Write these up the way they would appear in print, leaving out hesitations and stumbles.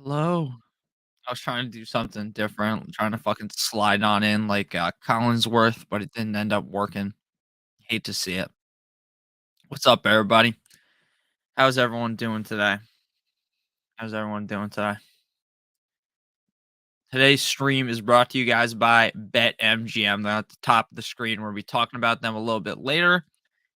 Hello. I was trying to do something different, trying to fucking slide on in like Collinsworth, but it didn't end up working. Hate to see it. What's up, everybody? How's everyone doing today? How's everyone doing today? Today's stream is brought to you guys by BetMGM. They're at the top of the screen. We'll be talking about them a little bit later,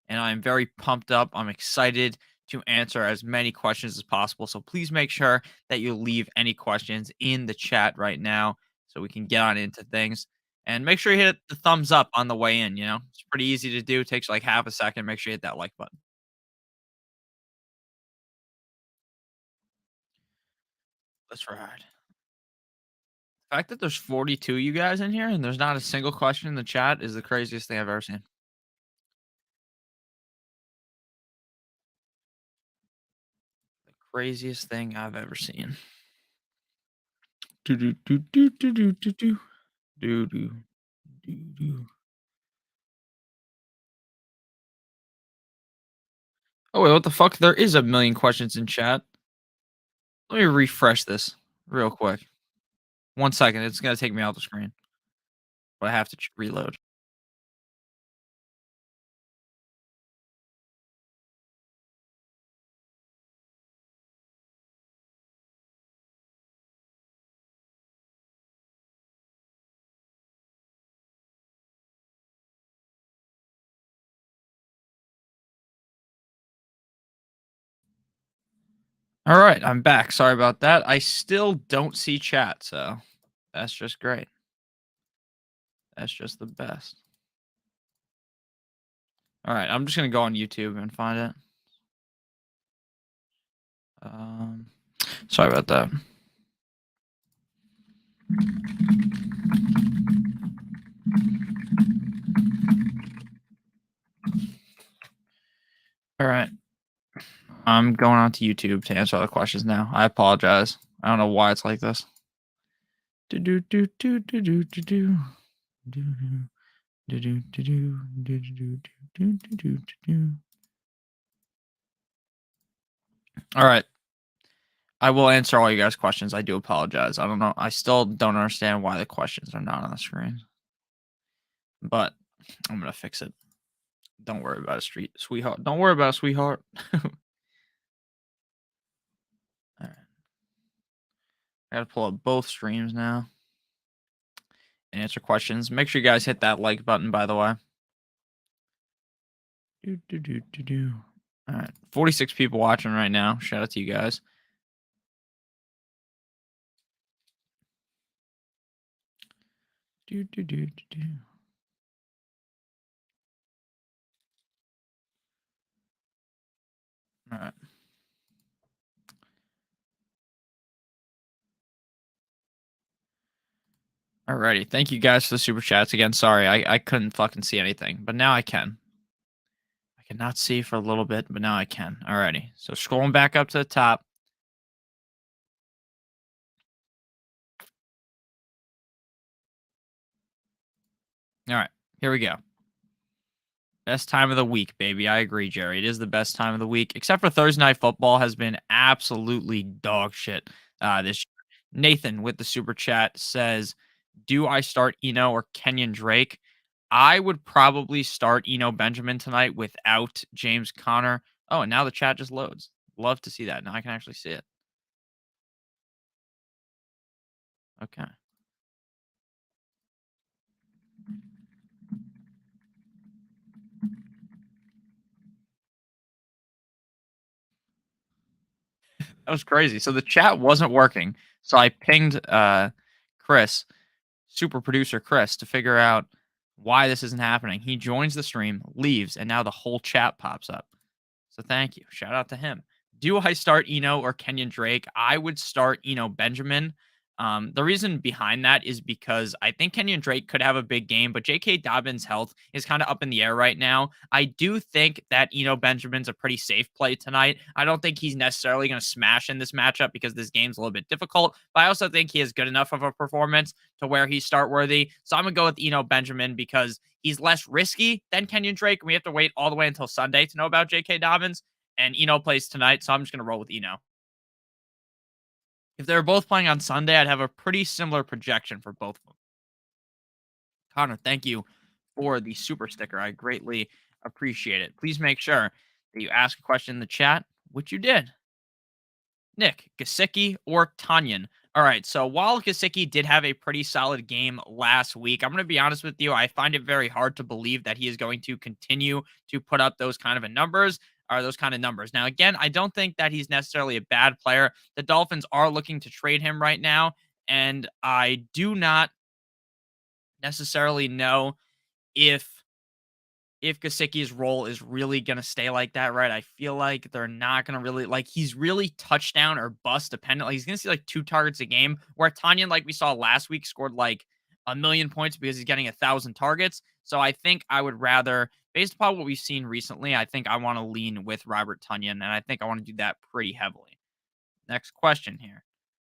and I'm very pumped up. I'm excited to answer as many questions as possible. So please make sure that you leave any questions in the chat right now so we can get on into things. And make sure you hit the thumbs up on the way in. It's pretty easy to do. It takes like half a second. Make sure you hit that like button. Let's ride. The fact that there's 42 you guys in here and there's not a single question in the chat is the craziest thing I've ever seen. The craziest thing I've ever seen. Do do do do do do do do do do do do. Oh wait, what the fuck? There is a million questions in chat. Let me refresh this real quick. 1 second. It's gonna take me out the screen, but I have to reload. All right, I'm back. Sorry about that. I still don't see chat, so that's just great. That's just the best. All right, I'm just gonna go on YouTube and find it. Um, Sorry about that. All right, I'm going on to YouTube to answer all the questions now. I apologize. I don't know why it's like this. Do do do do do do do do do do do do do do do do do do. All right. I will answer all you guys' questions. I do apologize. I don't know. I still don't understand why the questions are not on the screen, but I'm gonna fix it. Don't worry about it, sweetheart. Don't worry about it, sweetheart. All right. I gotta pull up both streams now and answer questions. Make sure you guys hit that like button, by the way. Do, do, do, do, do. All right. 46 people watching right now. Shout out to you guys. Do, do, do, do, do. All right. Alrighty. Thank you guys for the super chats again. Sorry, I couldn't fucking see anything, but now I can. I cannot see for a little bit, but now I can. Alrighty. So scrolling back up to the top. All right. Here we go. Best time of the week, baby. I agree, Jerry. It is the best time of the week, except for Thursday night football has been absolutely dog shit. This Nathan with the super chat says, "Do I start Eno or Kenyon Drake?" I would probably start Eno Benjamin tonight without James Conner. Oh, and now the chat just loads. Love to see that. Now I can actually see it. Okay. That was crazy. So the chat wasn't working. So I pinged Chris, super producer Chris, to figure out why this isn't happening. He joins the stream, leaves, and now the whole chat pops up. So thank you. Shout out to him. Do I start Eno or Kenyon Drake? I would start Eno Benjamin. The reason behind that is because I think Kenyon Drake could have a big game, but J.K. Dobbins' health is kind of up in the air right now. I do think that Eno Benjamin's a pretty safe play tonight. I don't think he's necessarily going to smash in this matchup because this game's a little bit difficult, but I also think he has good enough of a performance to where he's start worthy. So I'm going to go with Eno Benjamin because he's less risky than Kenyon Drake. We have to wait all the way until Sunday to know about J.K. Dobbins, and Eno plays tonight, so I'm just going to roll with Eno. If they were both playing on Sunday, I'd have a pretty similar projection for both of them. Connor, thank you for the super sticker. I greatly appreciate it. Please make sure that you ask a question in the chat, which you did. Nick, Gasicki or Tanyan? All right, so while Gasicki did have a pretty solid game last week, I'm going to be honest with you. I find it very hard to believe that he is going to continue to put up those kind of numbers or those kind of numbers. Now, again, I don't think that he's necessarily a bad player. The Dolphins are looking to trade him right now, and I do not necessarily know if Gesicki's role is really gonna stay like that, right? I feel like they're not gonna really like he's really touchdown or bust dependent. Like he's gonna see like 2 targets a game, where Tanyan, like we saw last week, scored like 1,000,000 points because he's getting 1,000 targets. So I think I would rather, based upon what we've seen recently, I think I want to lean with Robert Tunyon, and I think I want to do that pretty heavily. Next question here.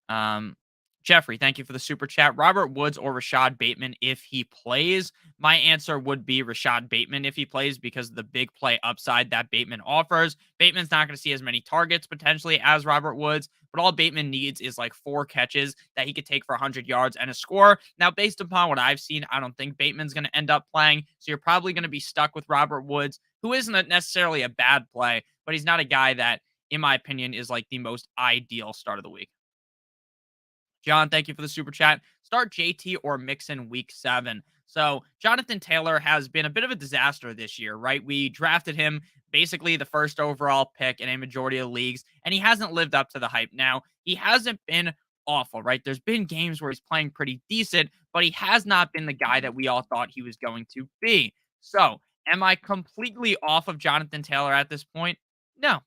Um, Jeffrey, thank you for the super chat. Robert Woods or Rashad Bateman if he plays? My answer would be Rashad Bateman if he plays because of the big play upside that Bateman offers. Bateman's not going to see as many targets potentially as Robert Woods, but all Bateman needs is like 4 catches that he could take for 100 yards and a score. Now, based upon what I've seen, I don't think Bateman's going to end up playing. So you're probably going to be stuck with Robert Woods, who isn't necessarily a bad play, but he's not a guy that, in my opinion, is like the most ideal start of the week. John, thank you for the super chat. Start JT or Mixon week 7. So Jonathan Taylor has been a bit of a disaster this year, right? We drafted him basically the first overall pick in a majority of leagues, and he hasn't lived up to the hype. Now, he hasn't been awful, right? There's been games where he's playing pretty decent, but he has not been the guy that we all thought he was going to be. So, am I completely off of Jonathan Taylor at this point? No,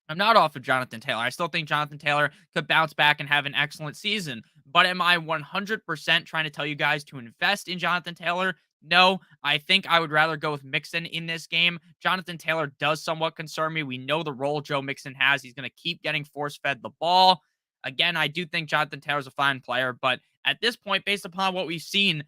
I'm not off of Jonathan Taylor. I still think Jonathan Taylor could bounce back and have an excellent season. But am I 100% trying to tell you guys to invest in Jonathan Taylor? No, I think I would rather go with Mixon in this game. Jonathan Taylor does somewhat concern me. We know the role Joe Mixon has. He's going to keep getting force fed the ball. Again, I do think Jonathan Taylor's a fine player, but at this point, based upon what we've seen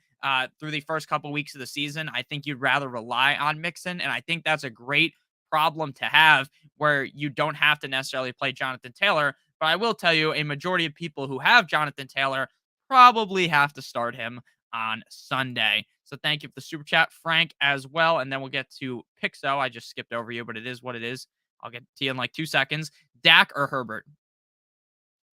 through the first couple weeks of the season, I think you'd rather rely on Mixon. And I think that's a great problem to have where you don't have to necessarily play Jonathan Taylor. But I will tell you, a majority of people who have Jonathan Taylor probably have to start him on Sunday. So thank you for the super chat, Frank, as well. And then we'll get to Pixo. I just skipped over you, but it is what it is. I'll get to you in like 2 seconds. Dak or Herbert?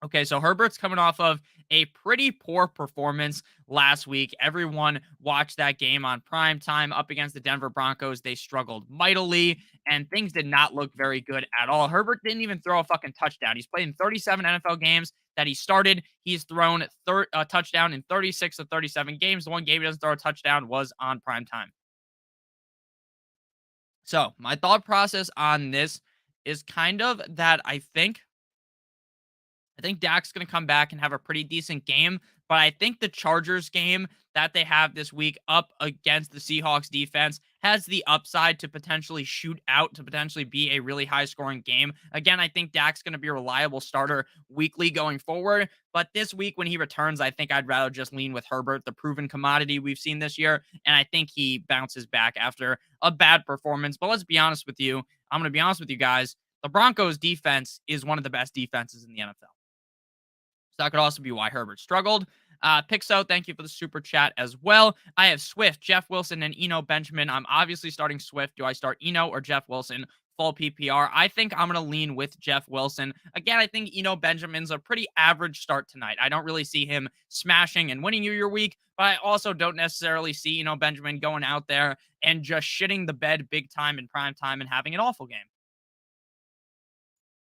Okay, so Herbert's coming off of a pretty poor performance last week. Everyone watched that game on prime time up against the Denver Broncos. They struggled mightily, and things did not look very good at all. Herbert didn't even throw a fucking touchdown. He's played in 37 NFL games that he started. He's thrown a touchdown in 36 of 37 games. The one game he doesn't throw a touchdown was on prime time. So my thought process on this is kind of that I think Dak's going to come back and have a pretty decent game, but I think the Chargers game that they have this week up against the Seahawks defense has the upside to potentially shoot out, to potentially be a really high scoring game. Again, I think Dak's going to be a reliable starter weekly going forward, but this week when he returns, I think I'd rather just lean with Herbert, the proven commodity we've seen this year, and I think he bounces back after a bad performance. But let's be honest with you. I'm going to be honest with you guys. The Broncos defense is one of the best defenses in the NFL. So that could also be why Herbert struggled. Pixo, thank you for the super chat as well. I have Swift, Jeff Wilson, and Eno Benjamin. I'm obviously starting Swift. Do I start Eno or Jeff Wilson? Full PPR. I think I'm going to lean with Jeff Wilson. Again, I think Eno Benjamin's a pretty average start tonight. I don't really see him smashing and winning you your week, but I also don't necessarily see Eno Benjamin going out there and just shitting the bed big time in prime time and having an awful game.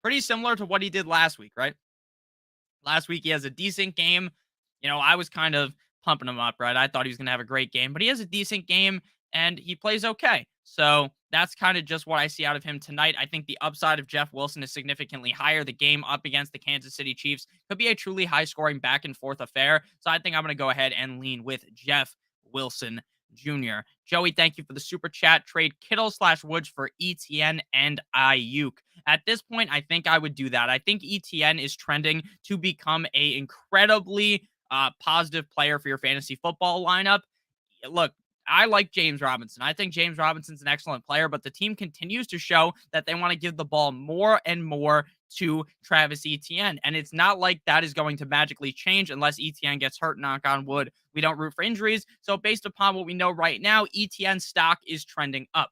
Pretty similar to what he did last week, right? Last week, he has a decent game. I was kind of pumping him up, right? I thought he was going to have a great game, but he has a decent game and he plays okay. So that's kind of just what I see out of him tonight. I think the upside of Jeff Wilson is significantly higher. The game up against the Kansas City Chiefs could be a truly high scoring back and forth affair. So I think I'm going to go ahead and lean with Jeff Wilson Jr. Joey, thank you for the super chat. Trade Kittle/Woods for ETN and Ayuk. At this point, I think I would do that. I think ETN is trending to become a incredibly positive player for your fantasy football lineup. Look, I like James Robinson. I think James Robinson's an excellent player, but the team continues to show that they want to give the ball more and more to Travis Etienne. And it's not like that is going to magically change unless Etienne gets hurt, knock on wood. We don't root for injuries. So based upon what we know right now, Etienne's stock is trending up.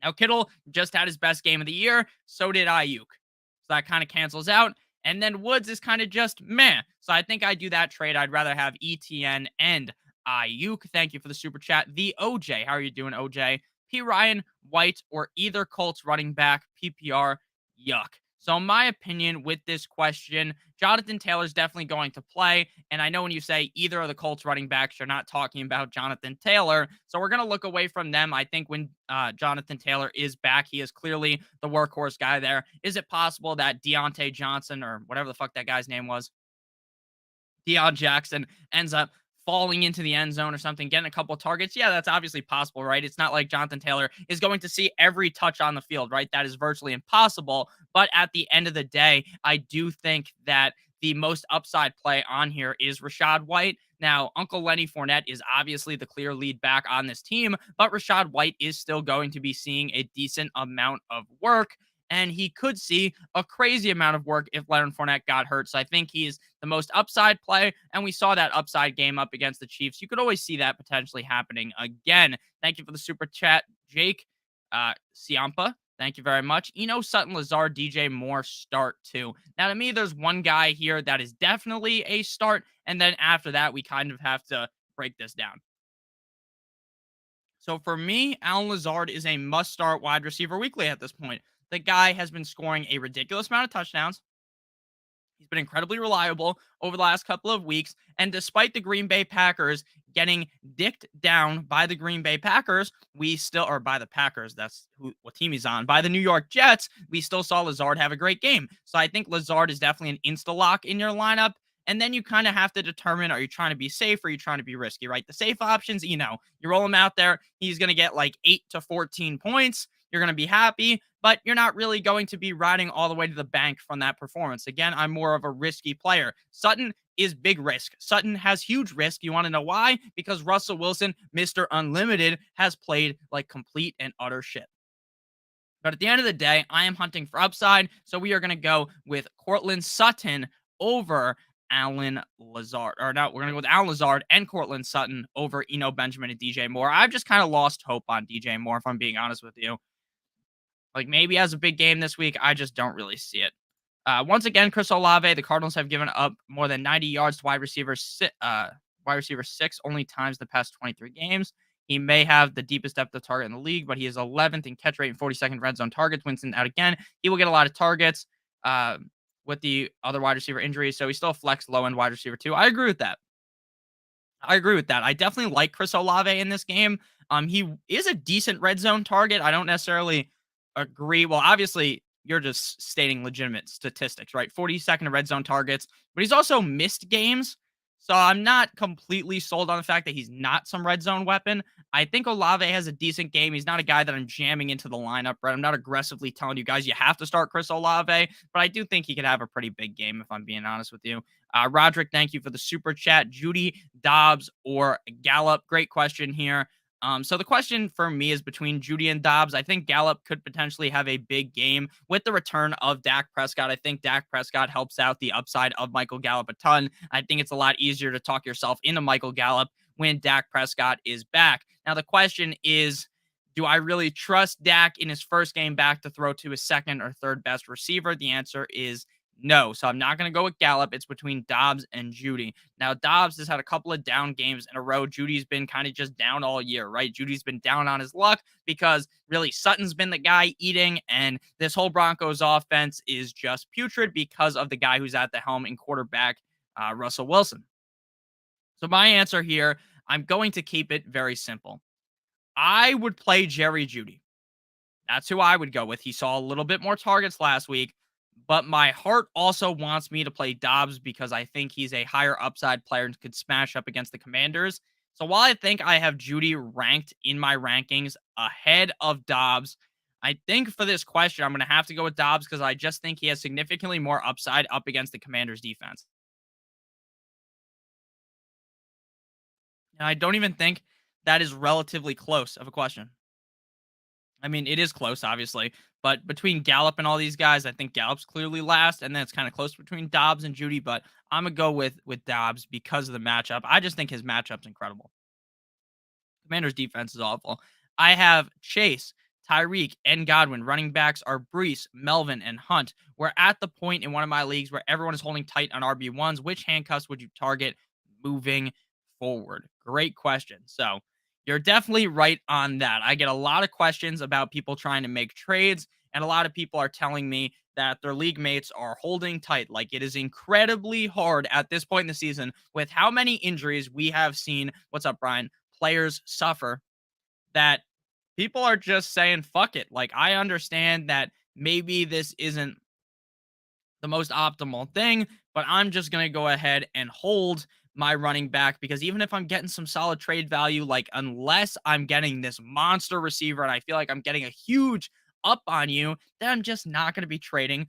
Now, Kittle just had his best game of the year. So did Ayuk. So that kind of cancels out. And then Woods is kind of just meh. So I think I do that trade. I'd rather have ETN and Ayuk. Thank you for the super chat. The OJ. How are you doing, OJ? P. Ryan, White, or either Colts running back, PPR, yuck. So, in my opinion, with this question, Jonathan Taylor's definitely going to play. And I know when you say either of the Colts running backs, you're not talking about Jonathan Taylor. So, we're going to look away from them. I think when Jonathan Taylor is back, he is clearly the workhorse guy there. Is it possible that Deontay Johnson, or whatever the fuck that guy's name was, Deion Jackson, ends up falling into the end zone or something, getting a couple of targets? Yeah, that's obviously possible, right? It's not like Jonathan Taylor is going to see every touch on the field, right? That is virtually impossible. But at the end of the day, I do think that the most upside play on here is Rachaad White. Now, Uncle Lenny Fournette is obviously the clear lead back on this team, but Rachaad White is still going to be seeing a decent amount of work. And he could see a crazy amount of work if Leonard Fournette got hurt. So I think he's the most upside play. And we saw that upside game up against the Chiefs. You could always see that potentially happening again. Thank you for the super chat, Jake Ciampa. Thank you very much. Sutton, Lazard, DJ Moore start too. Now, to me, there's one guy here that is definitely a start. And then after that, we kind of have to break this down. So for me, Allen Lazard is a must start wide receiver weekly at this point. The guy has been scoring a ridiculous amount of touchdowns. He's been incredibly reliable over the last couple of weeks. And despite the Green Bay Packers getting dicked down by the Green Bay Packers, or by the Packers, that's what team he's on, by the New York Jets, we still saw Lazard have a great game. So I think Lazard is definitely an insta lock in your lineup. And then you kind of have to determine, are you trying to be safe or are you trying to be risky, right? The safe options, you roll him out there. He's going to get like 8 to 14 points. You're going to be happy, but you're not really going to be riding all the way to the bank from that performance. Again, I'm more of a risky player. Sutton is big risk. Sutton has huge risk. You want to know why? Because Russell Wilson, Mr. Unlimited, has played like complete and utter shit. But at the end of the day, I am hunting for upside. So we are going to go with Courtland Sutton over Allen Lazard. Or no, we're going to go with Allen Lazard and Courtland Sutton over Eno Benjamin and DJ Moore. I've just kind of lost hope on DJ Moore, if I'm being honest with you. Like, maybe he has a big game this week. I just don't really see it. Once again, Chris Olave, the Cardinals have given up more than 90 yards to wide receiver 6 only times the past 23 games. He may have the deepest depth of target in the league, but he is 11th in catch rate and 42nd red zone targets. Winston out again. He will get a lot of targets with the other wide receiver injuries, so he's still a flex low-end wide receiver too. I agree with that. I definitely like Chris Olave in this game. He is a decent red zone target. I don't necessarily agree. Well, obviously, you're just stating legitimate statistics, right? 42nd red zone targets, but he's also missed games. So I'm not completely sold on the fact that he's not some red zone weapon. I think Olave has a decent game. He's not a guy that I'm jamming into the lineup, right? I'm not aggressively telling you guys you have to start Chris Olave, but I do think he could have a pretty big game if I'm being honest with you. Roderick, thank you for the super chat. Judy, Dobbs, or Gallup? Great question here. So the question for me is between Judy and Dobbs. I think Gallup could potentially have a big game with the return of Dak Prescott. I think Dak Prescott helps out the upside of Michael Gallup a ton. I think it's a lot easier to talk yourself into Michael Gallup when Dak Prescott is back. Now, the question is, do I really trust Dak in his first game back to throw to his second or third best receiver? The answer is no. So I'm not going to go with Gallup. It's between Dobbs and Judy. Now, Dobbs has had a couple of down games in a row. Judy's been kind of just down all year, right? Judy's been down on his luck because really Sutton's been the guy eating, and this whole Broncos offense is just putrid because of the guy who's at the helm in quarterback, Russell Wilson. So my answer here, I'm going to keep it very simple. I would play Jerry Judy. That's who I would go with. He saw a little bit more targets last week, but my heart also wants me to play Dobbs because I think he's a higher upside player and could smash up against the Commanders. So while I think I have Judy ranked in my rankings ahead of Dobbs, I think for this question, I'm going to have to go with Dobbs because I just think he has significantly more upside up against the Commanders defense. And I don't even think that is relatively close of a question. I mean, it is close, obviously, but between Gallup and all these guys, I think Gallup's clearly last, and then it's kind of close between Dobbs and Judy. But I'm gonna go with Dobbs because of the matchup. I just think his matchup's incredible. Commanders' defense is awful. I have Chase, Tyreek, and Godwin. Running backs are Brees, Melvin, and Hunt. We're at the point in one of my leagues where everyone is holding tight on RB1s. Which handcuffs would you target moving forward? Great question. So you're definitely right on that. I get a lot of questions about people trying to make trades, and a lot of people are telling me that their league mates are holding tight. Like it is incredibly hard at this point in the season with how many injuries we have seen. What's up, Brian? Players suffer, that people are just saying fuck it. Like I understand that maybe this isn't the most optimal thing, but I'm just going to go ahead and hold my running back because even if I'm getting some solid trade value, like unless I'm getting this monster receiver and I feel like I'm getting a huge up on you, then I'm just not going to be trading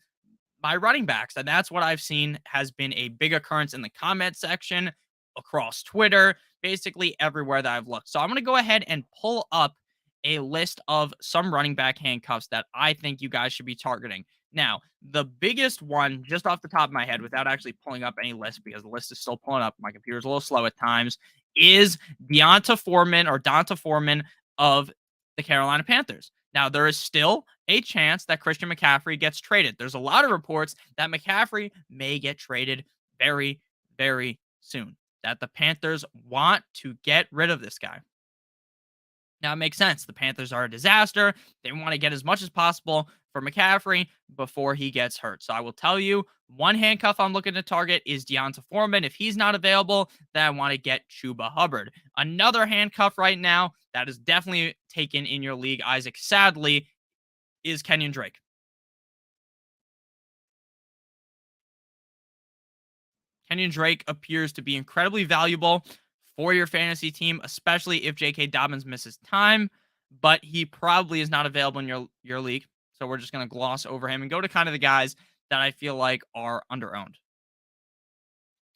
my running backs. And that's what I've seen has been a big occurrence in the comment section, across Twitter, basically everywhere that I've looked. So I'm going to go ahead and pull up a list of some running back handcuffs that I think you guys should be targeting. Now, the biggest one, just off the top of my head, without actually pulling up any list because the list is still pulling up, my computer's a little slow at times, is Donta Foreman of the Carolina Panthers. Now, there is still a chance that Christian McCaffrey gets traded. There's a lot of reports that McCaffrey may get traded very, very soon, that the Panthers want to get rid of this guy. Now, it makes sense. The Panthers are a disaster. They want to get as much as possible for McCaffrey before he gets hurt. So I will tell you, one handcuff I'm looking to target is Deonta Foreman. If he's not available, then I want to get Chuba Hubbard. Another handcuff right now that is definitely taken in your league, Isaac, sadly, is Kenyon Drake. Kenyon Drake appears to be incredibly valuable for your fantasy team, especially if J.K. Dobbins misses time, but he probably is not available in your league. So we're just going to gloss over him and go to kind of the guys that I feel like are underowned.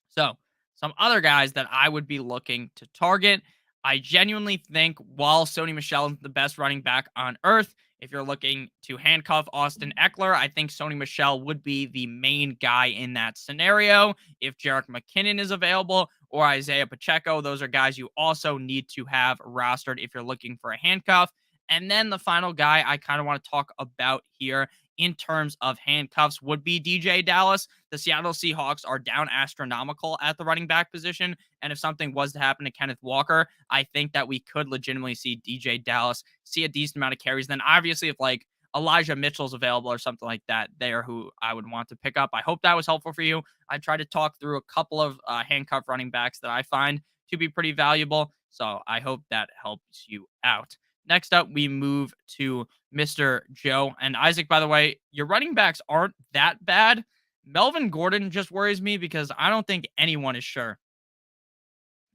So, some other guys that I would be looking to target. I genuinely think while Sony Michel is the best running back on earth, if you're looking to handcuff Austin Eckler, I think Sony Michel would be the main guy in that scenario. If Jerick McKinnon is available or Isaiah Pacheco, those are guys you also need to have rostered if you're looking for a handcuff. And then the final guy I kind of want to talk about here in terms of handcuffs would be DJ Dallas. The Seattle Seahawks are down astronomical at the running back position. And if something was to happen to Kenneth Walker, I think that we could legitimately see DJ Dallas see a decent amount of carries. Then obviously if like Elijah Mitchell's available or something like that, they are who I would want to pick up. I hope that was helpful for you. I tried to talk through a couple of handcuff running backs that I find to be pretty valuable. So I hope that helps you out. Next up, we move to Mr. Joe. And Isaac, by the way, your running backs aren't that bad. Melvin Gordon just worries me because I don't think anyone is sure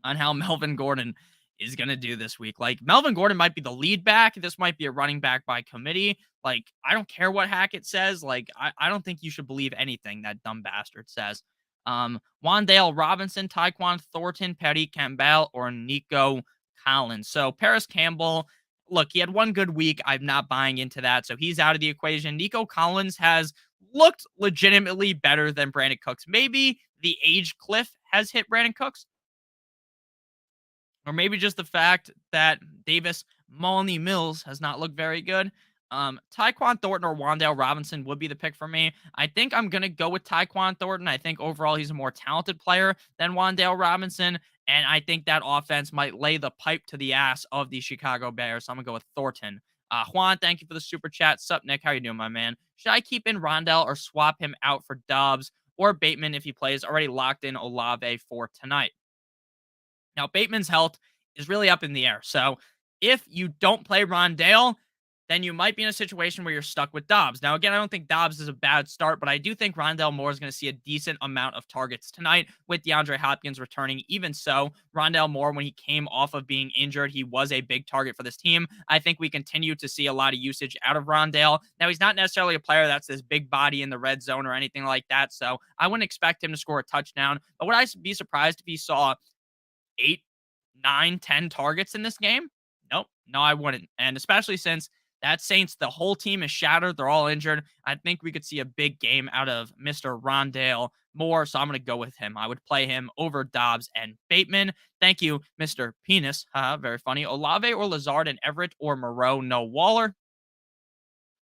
on how Melvin Gordon is going to do this week. Like, Melvin Gordon might be the lead back. This might be a running back by committee. Like, I don't care what Hackett says. Like, I don't think you should believe anything that dumb bastard says. Wandale Robinson, Tyquan Thornton, Petty Campbell, or Nico Collins. So, Paris Campbell, look, he had one good week. I'm not buying into that. So, he's out of the equation. Nico Collins has looked legitimately better than Brandon Cooks. Maybe the age cliff has hit Brandon Cooks, or maybe just the fact that Davis Moloney Mills has not looked very good. Tyquan Thornton or Wandale Robinson would be the pick for me. I think I'm going to go with Tyquan Thornton. I think overall he's a more talented player than Wandale Robinson. And I think that offense might lay the pipe to the ass of the Chicago Bears. So I'm going to go with Thornton. Juan, thank you for the super chat. Sup, Nick? How you doing, my man? Should I keep in Rondell or swap him out for Dobbs or Bateman if he plays? Already locked in Olave for tonight. Now, Bateman's health is really up in the air. So if you don't play Rondale, then you might be in a situation where you're stuck with Dobbs. Now, again, I don't think Dobbs is a bad start, but I do think Rondale Moore is going to see a decent amount of targets tonight with DeAndre Hopkins returning. Even so, Rondale Moore, when he came off of being injured, he was a big target for this team. I think we continue to see a lot of usage out of Rondale. Now, he's not necessarily a player that's this big body in the red zone or anything like that, so I wouldn't expect him to score a touchdown. But would I be surprised if he saw 8, 9, 10 targets in this game? Nope. No, I wouldn't. And especially since That Saints, the whole team is shattered. They're all injured. I think we could see a big game out of Mr. Rondale Moore, so I'm going to go with him. I would play him over Dobbs and Bateman. Thank you, Mr. Penis. Very funny. Olave or Lazard and Everett or Moreau, no Waller.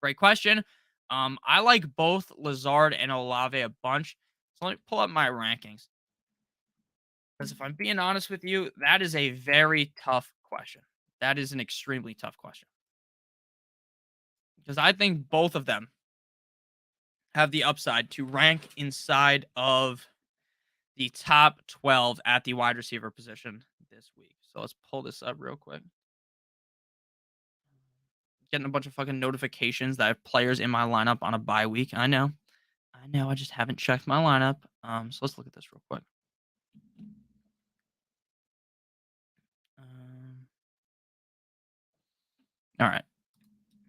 Great question. I like both Lazard and Olave a bunch. So let me pull up my rankings. Because if I'm being honest with you, that is a very tough question. That is an extremely tough question. Because I think both of them have the upside to rank inside of the top 12 at the wide receiver position this week. So let's pull this up real quick. Getting a bunch of fucking notifications that I have players in my lineup on a bye week. I know. I know. I just haven't checked my lineup. So let's look at this real quick. Um, all right.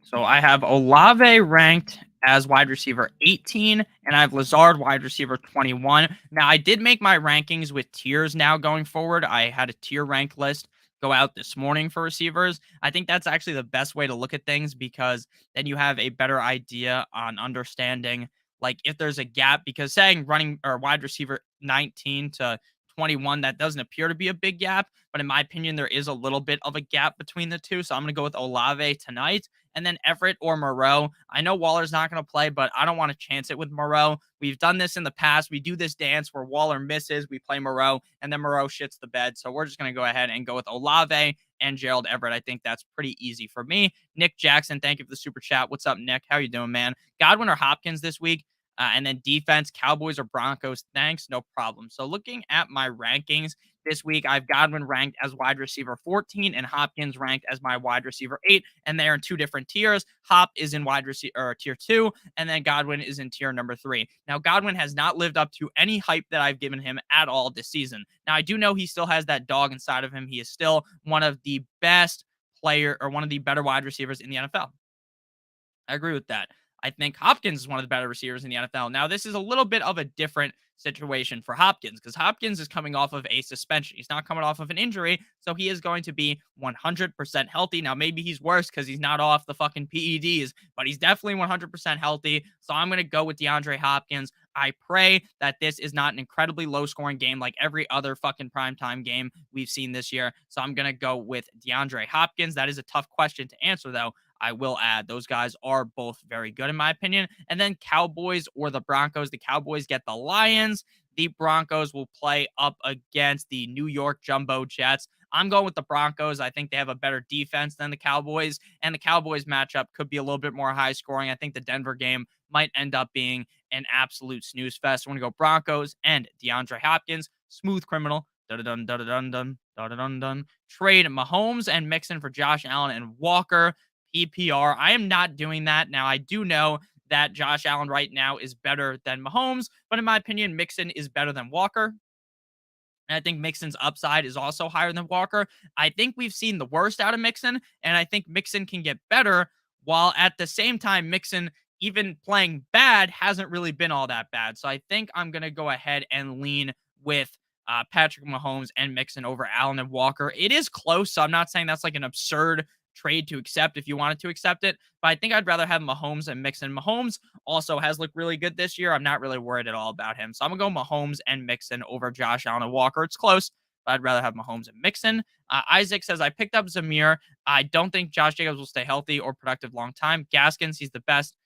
So I have Olave ranked as wide receiver 18, and I have Lazard wide receiver 21. Now, I did make my rankings with tiers now going forward. I had a tier rank list go out this morning for receivers. I think that's actually the best way to look at things because then you have a better idea on understanding like if there's a gap because saying running or wide receiver 19 to 21 that doesn't appear to be a big gap, but in my opinion there is a little bit of a gap between the two. So I'm going to go with Olave tonight and then Everett or Moreau. I know Waller's not going to play, but I don't want to chance it with Moreau. We've done this in the past. We do this dance where Waller misses, we play Moreau, and then Moreau shits the bed. So we're just going to go ahead and go with Olave and Gerald Everett. I think that's pretty easy for me. Nick Jackson, thank you for the super chat. What's up, Nick? How you doing, man? Godwin or Hopkins this week? And then defense, Cowboys or Broncos? Thanks, no problem. So looking at my rankings this week, I've Godwin ranked as wide receiver 14 and Hopkins ranked as my wide receiver 8. And they're in two different tiers. Hop is in wide receiver or tier 2, and then Godwin is in tier number 3. Now, Godwin has not lived up to any hype that I've given him at all this season. Now, I do know he still has that dog inside of him. He is still one of the best player or one of the better wide receivers in the NFL. I agree with that. I think Hopkins is one of the better receivers in the NFL. Now, this is a little bit of a different situation for Hopkins because Hopkins is coming off of a suspension. He's not coming off of an injury, so he is going to be 100% healthy. Now, maybe he's worse because he's not off the fucking PEDs, but he's definitely 100% healthy. So I'm going to go with DeAndre Hopkins. I pray that this is not an incredibly low scoring game like every other fucking primetime game we've seen this year. So I'm going to go with DeAndre Hopkins. That is a tough question to answer, though. I will add those guys are both very good in my opinion. And then Cowboys or the Broncos. The Cowboys get the Lions. The Broncos will play up against the New York Jumbo Jets. I'm going with the Broncos. I think they have a better defense than the Cowboys, and the Cowboys matchup could be a little bit more high scoring. I think the Denver game might end up being an absolute snooze fest. I want to go Broncos and DeAndre Hopkins. Smooth criminal. Dun dun dun dun dun dun dun dun. Trade Mahomes and Mixon for Josh Allen and Walker. PPR. I am not doing that. Now, I do know that Josh Allen right now is better than Mahomes, but in my opinion, Mixon is better than Walker. And I think Mixon's upside is also higher than Walker. I think we've seen the worst out of Mixon, and I think Mixon can get better, while at the same time, Mixon, even playing bad, hasn't really been all that bad. So I think I'm going to go ahead and lean with Patrick Mahomes and Mixon over Allen and Walker. It is close, so I'm not saying that's like an absurd trade to accept if you wanted to accept it, but I think I'd rather have Mahomes and Mixon. Mahomes also has looked really good this year. I'm not really worried at all about him. So I'm going to go Mahomes and Mixon over Josh Allen and Walker. It's close, but I'd rather have Mahomes and Mixon. Isaac says, I picked up Zamir. I don't think Josh Jacobs will stay healthy or productive long time. Gaskins, he's the best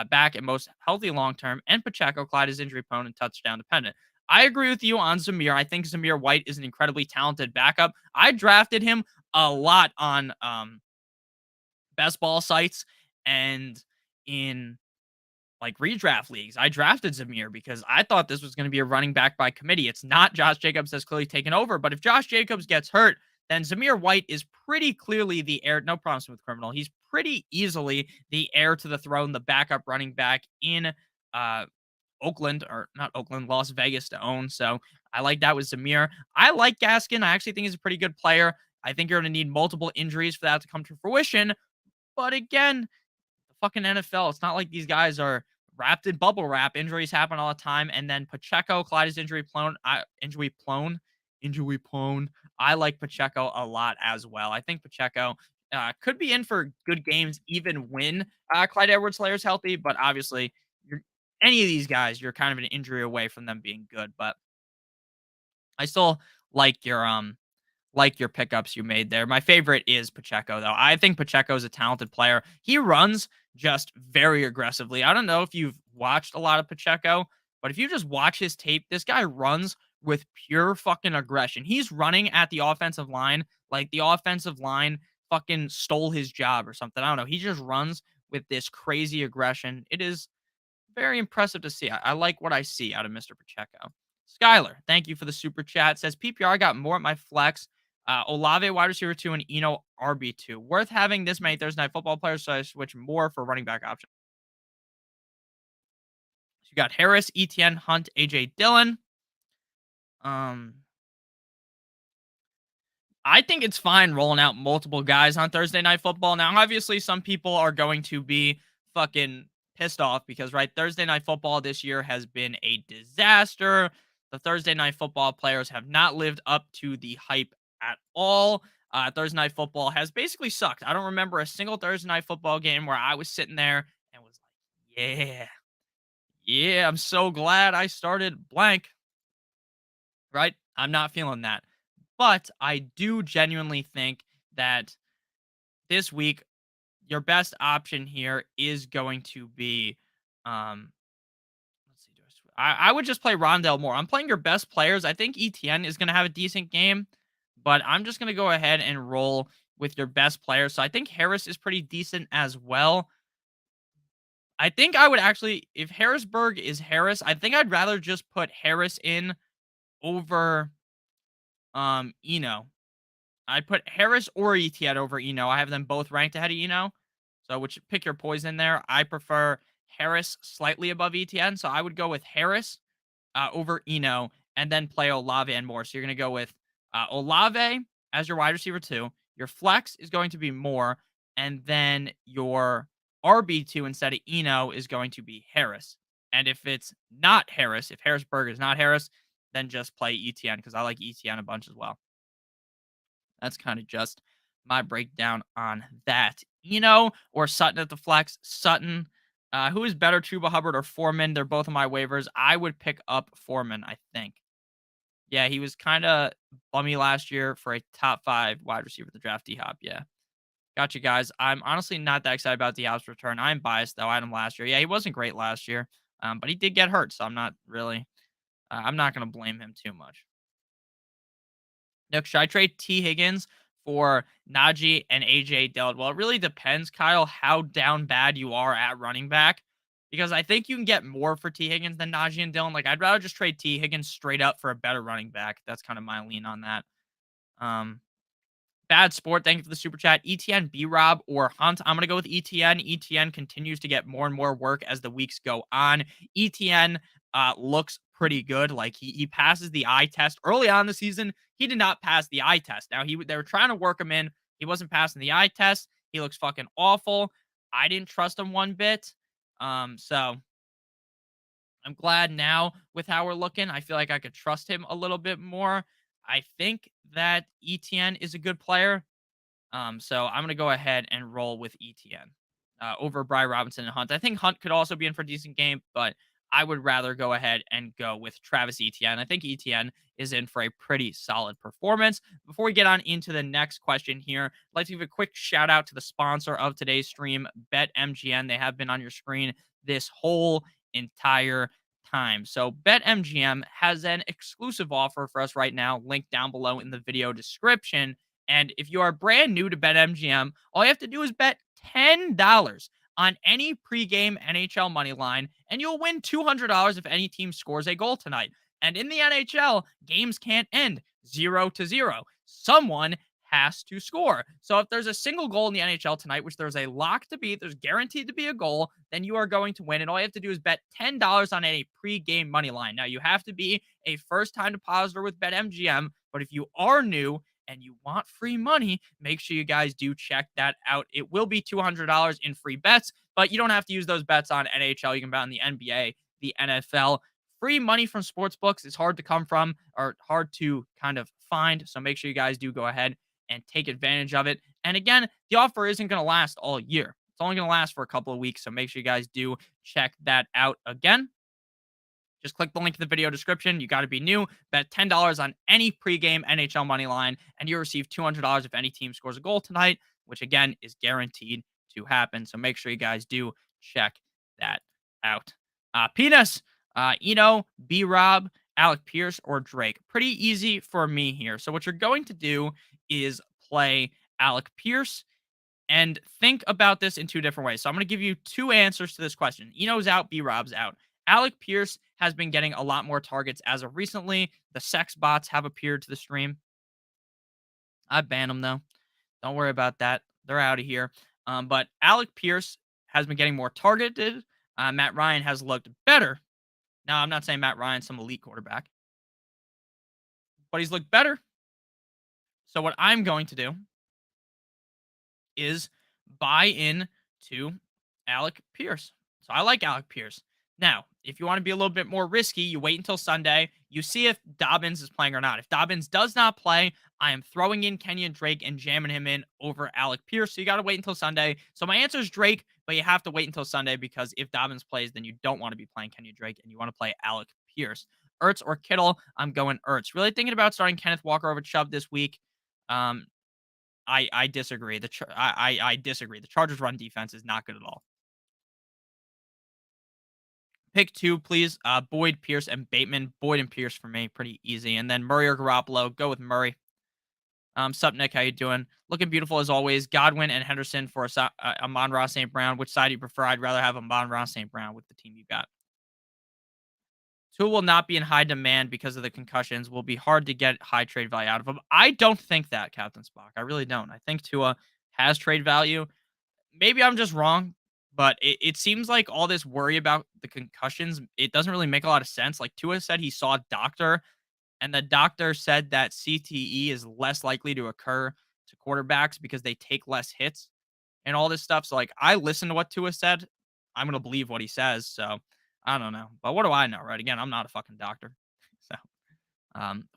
back and most healthy long term. And Pacheco, Clyde is injury prone and touchdown dependent. I agree with you on Zamir. I think Zamir White is an incredibly talented backup. I drafted him a lot on best ball sites and in like redraft leagues. I drafted Zamir because I thought this was going to be a running back by committee. It's not. Josh Jacobs has clearly taken over, but if Josh Jacobs gets hurt, then Zamir White is pretty clearly the heir. No problem with criminal. He's pretty easily the heir to the throne, the backup running back in Oakland, or not Oakland, Las Vegas to own. So I like that with Zamir. I like Gaskin. I actually think he's a pretty good player. I think you're going to need multiple injuries for that to come to fruition. But again, the fucking NFL, it's not like these guys are wrapped in bubble wrap. Injuries happen all the time. And then Pacheco, Clyde is injury prone. Injury prone. I like Pacheco a lot as well. I think Pacheco Could be in for good games even when Clyde Edwards-Helaire is healthy, but obviously, you're any of these guys, you're kind of an injury away from them being good. But I still like your pickups you made there. My favorite is Pacheco, though. I think Pacheco is a talented player. He runs just very aggressively. I don't know if you've watched a lot of Pacheco, but if you just watch his tape, this guy runs with pure fucking aggression. He's running at the offensive line like the offensive line fucking stole his job or something. I don't know. He just runs with this crazy aggression. It is very impressive to see. I like what I see out of Mr. Pacheco. Skylar, thank you for the super chat. Says PPR got more at my flex. Olave wide receiver 2 and Eno RB2. Worth having this many Thursday night football players, so I switch more for running back options. So you got Harris, ETN, Hunt, AJ Dillon. Um, I think it's fine rolling out multiple guys on Thursday night football. Now, obviously, some people are going to be fucking pissed off because, right, Thursday night football this year has been a disaster. The Thursday night football players have not lived up to the hype at all. Thursday night football has basically sucked. I don't remember a single Thursday night football game where I was sitting there and was like, yeah, yeah, I'm so glad I started blank, right? I'm not feeling that. But I do genuinely think that this week, your best option here is going to be, um, let's see, I would just play Rondell Moore. I'm playing your best players. I think ETN is going to have a decent game, but I'm just going to go ahead and roll with your best players. So I think Harris is pretty decent as well. I think I would actually, if Harrisburg is Harris, I think I'd rather just put Harris in over Eno. I put Harris or ETN over Eno. I have them both ranked ahead of Eno. So which pick your poison there. I prefer Harris slightly above ETN. So I would go with Harris over Eno and then play Olave and Moore. So you're going to go with Olave as your wide receiver 2. Your flex is going to be Moore. And then your RB2 instead of Eno is going to be Harris. And if it's not Harris, if Harrisburg is not Harris, then just play ETN because I like ETN a bunch as well. That's kind of just my breakdown on that. Eno or Sutton at the flex. Sutton. Who is better, Chuba Hubbard or Foreman? They're both on my waivers. I would pick up Foreman, I think. Yeah, he was kind of bummy last year for a top 5 wide receiver at the draft. D-Hop, yeah. Gotcha, guys. I'm honestly not that excited about D-Hop's return. I'm biased, though. I had him last year. Yeah, he wasn't great last year, but he did get hurt, so I'm not really I'm not going to blame him too much. Look, should I trade T. Higgins for Najee and AJ Dillon? Well, it really depends, Kyle, how down bad you are at running back. Because I think you can get more for T. Higgins than Najee and Dillon. Like, I'd rather just trade T. Higgins straight up for a better running back. That's kind of my lean on that. Um, Bad Sport, thank you for the super chat. ETN, B-Rob, or Hunt. I'm going to go with ETN. ETN continues to get more and more work as the weeks go on. ETN looks pretty good. Like, he passes the eye test. Early on in the season, he did not pass the eye test. Now, they were trying to work him in. He wasn't passing the eye test. He looks fucking awful. I didn't trust him one bit. So I'm glad now with how we're looking. I feel like I could trust him a little bit more. I think that ETN is a good player. So I'm going to go ahead and roll with ETN over Bri Robinson and Hunt. I think Hunt could also be in for a decent game, but I would rather go ahead and go with Travis Etienne. I think Etienne is in for a pretty solid performance. Before we get on into the next question here, I'd like to give a quick shout out to the sponsor of today's stream, BetMGM. They have been on your screen this whole entire time. So BetMGM has an exclusive offer for us right now, linked down below in the video description. And if you are brand new to BetMGM, all you have to do is bet $10 on any pregame NHL money line, and you'll win $200 if any team scores a goal tonight. And in the NHL, games can't end 0-0. Someone has to score. So if there's a single goal in the NHL tonight, which there's a lock to be, there's guaranteed to be a goal, then you are going to win. And all you have to do is bet $10 on any pregame money line. Now, you have to be a first-time depositor with BetMGM, but if you are new and you want free money, make sure you guys do check that out. It will be $200 in free bets, but you don't have to use those bets on NHL. You can bet on the NBA, the NFL. Free money from sportsbooks is hard to come from or hard to kind of find. So make sure you guys do go ahead and take advantage of it. And again, the offer isn't going to last all year. It's only going to last for a couple of weeks. So make sure you guys do check that out again. Just click the link in the video description. You got to be new. Bet $10 on any pregame NHL money line, and you receive $200 if any team scores a goal tonight, which again is guaranteed to happen. So make sure you guys do check that out. Penis, B Rob, Alec Pierce, or Drake. Pretty easy for me here. So what you're going to do is play Alec Pierce and think about this in two different ways. So I'm going to give you two answers to this question. Eno's out, B Rob's out. Alec Pierce has been getting a lot more targets as of recently. The sex bots have appeared to the stream. I banned them though. Don't worry about that. They're out of here. But Alec Pierce has been getting more targeted. Matt Ryan has looked better. Now, I'm not saying Matt Ryan's some elite quarterback, but he's looked better. So what I'm going to do is buy in to Alec Pierce. So I like Alec Pierce. Now, if you want to be a little bit more risky, you wait until Sunday. You see if Dobbins is playing or not. If Dobbins does not play, I am throwing in Kenyon Drake and jamming him in over Alec Pierce. So you got to wait until Sunday. So my answer is Drake, but you have to wait until Sunday because if Dobbins plays, then you don't want to be playing Kenyon Drake and you want to play Alec Pierce. Ertz or Kittle, I'm going Ertz. Really thinking about starting Kenneth Walker over Chubb this week. I disagree. I disagree. The Chargers' run defense is not good at all. Pick two, please. Boyd, Pierce, and Bateman. Boyd and Pierce for me, pretty easy. And then Murray or Garoppolo. Go with Murray. Sup, Nick? How you doing? Looking beautiful as always. Godwin and Henderson for Amon-Ra St. Brown. Which side do you prefer? I'd rather have Amon-Ra St. Brown with the team you got. Tua will not be in high demand because of the concussions. Will be hard to get high trade value out of him. I don't think that, Captain Spock. I really don't. I think Tua has trade value. Maybe I'm just wrong, but it seems like all this worry about the concussions, it doesn't really make a lot of sense. Like Tua said he saw a doctor, and the doctor said that CTE is less likely to occur to quarterbacks because they take less hits and all this stuff. So like I listen to what Tua said. I'm gonna believe what he says. So I don't know. But what do I know, right? Again, I'm not a fucking doctor. So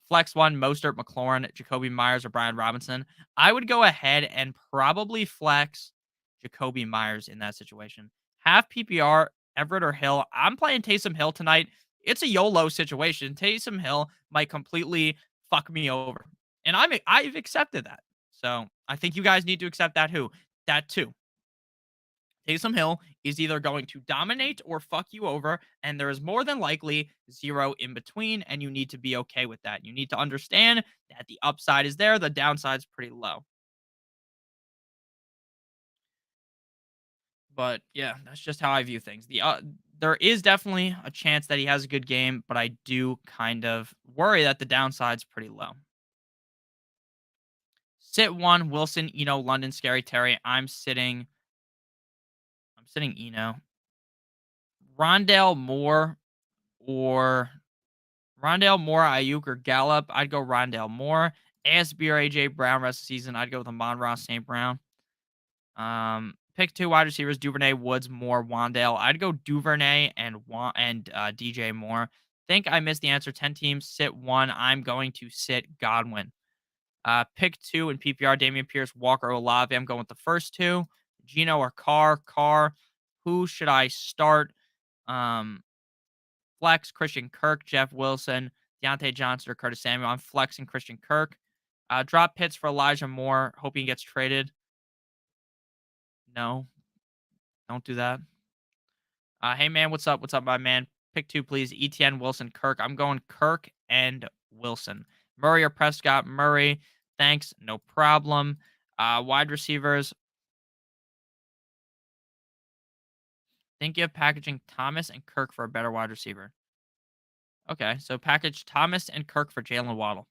flex one, Mostert, McLaurin, Jacoby Myers, or Brian Robinson. I would go ahead and probably flex Jacoby Myers in that situation. Half PPR, Everett or Hill. I'm playing Taysom Hill tonight. It's a YOLO situation. Taysom Hill might completely fuck me over. And I've accepted that. So I think you guys need to accept that too. Taysom Hill is either going to dominate or fuck you over, and there is more than likely zero in between, and you need to be okay with that. You need to understand that the upside is there, the downside's pretty low. But yeah, that's just how I view things. There is definitely a chance that he has a good game, but I do kind of worry that the downside's pretty low. Sit one, Wilson, London, Scary Terry. I'm sitting Rondale Moore or Ayuk, or Gallup. I'd go Rondale Moore. ASB or AJ Brown rest of the season. I'd go with Amon-Ra St. Brown. Pick two wide receivers: Duvernay, Woods, Moore, Wandale. I'd go Duvernay and DJ Moore. Think I missed the answer. 10 teams. Sit one. I'm going to sit Godwin. Pick two in PPR: Damian Pierce, Walker, Olave. I'm going with the first two. Gino or Carr. Carr. Who should I start? Flex Christian Kirk, Jeff Wilson, Deontay Johnson, or Curtis Samuel. I'm flexing Christian Kirk. Drop pits for Elijah Moore. Hoping he gets traded. No, don't do that. Hey man, what's up? What's up, my man? Pick two, please. ETN, Wilson, Kirk. I'm going Kirk and Wilson. Murray or Prescott? Murray. Thanks. No problem. Wide receivers. Think of packaging Thomas and Kirk for a better wide receiver. Okay, so package Thomas and Kirk for Jalen Waddle.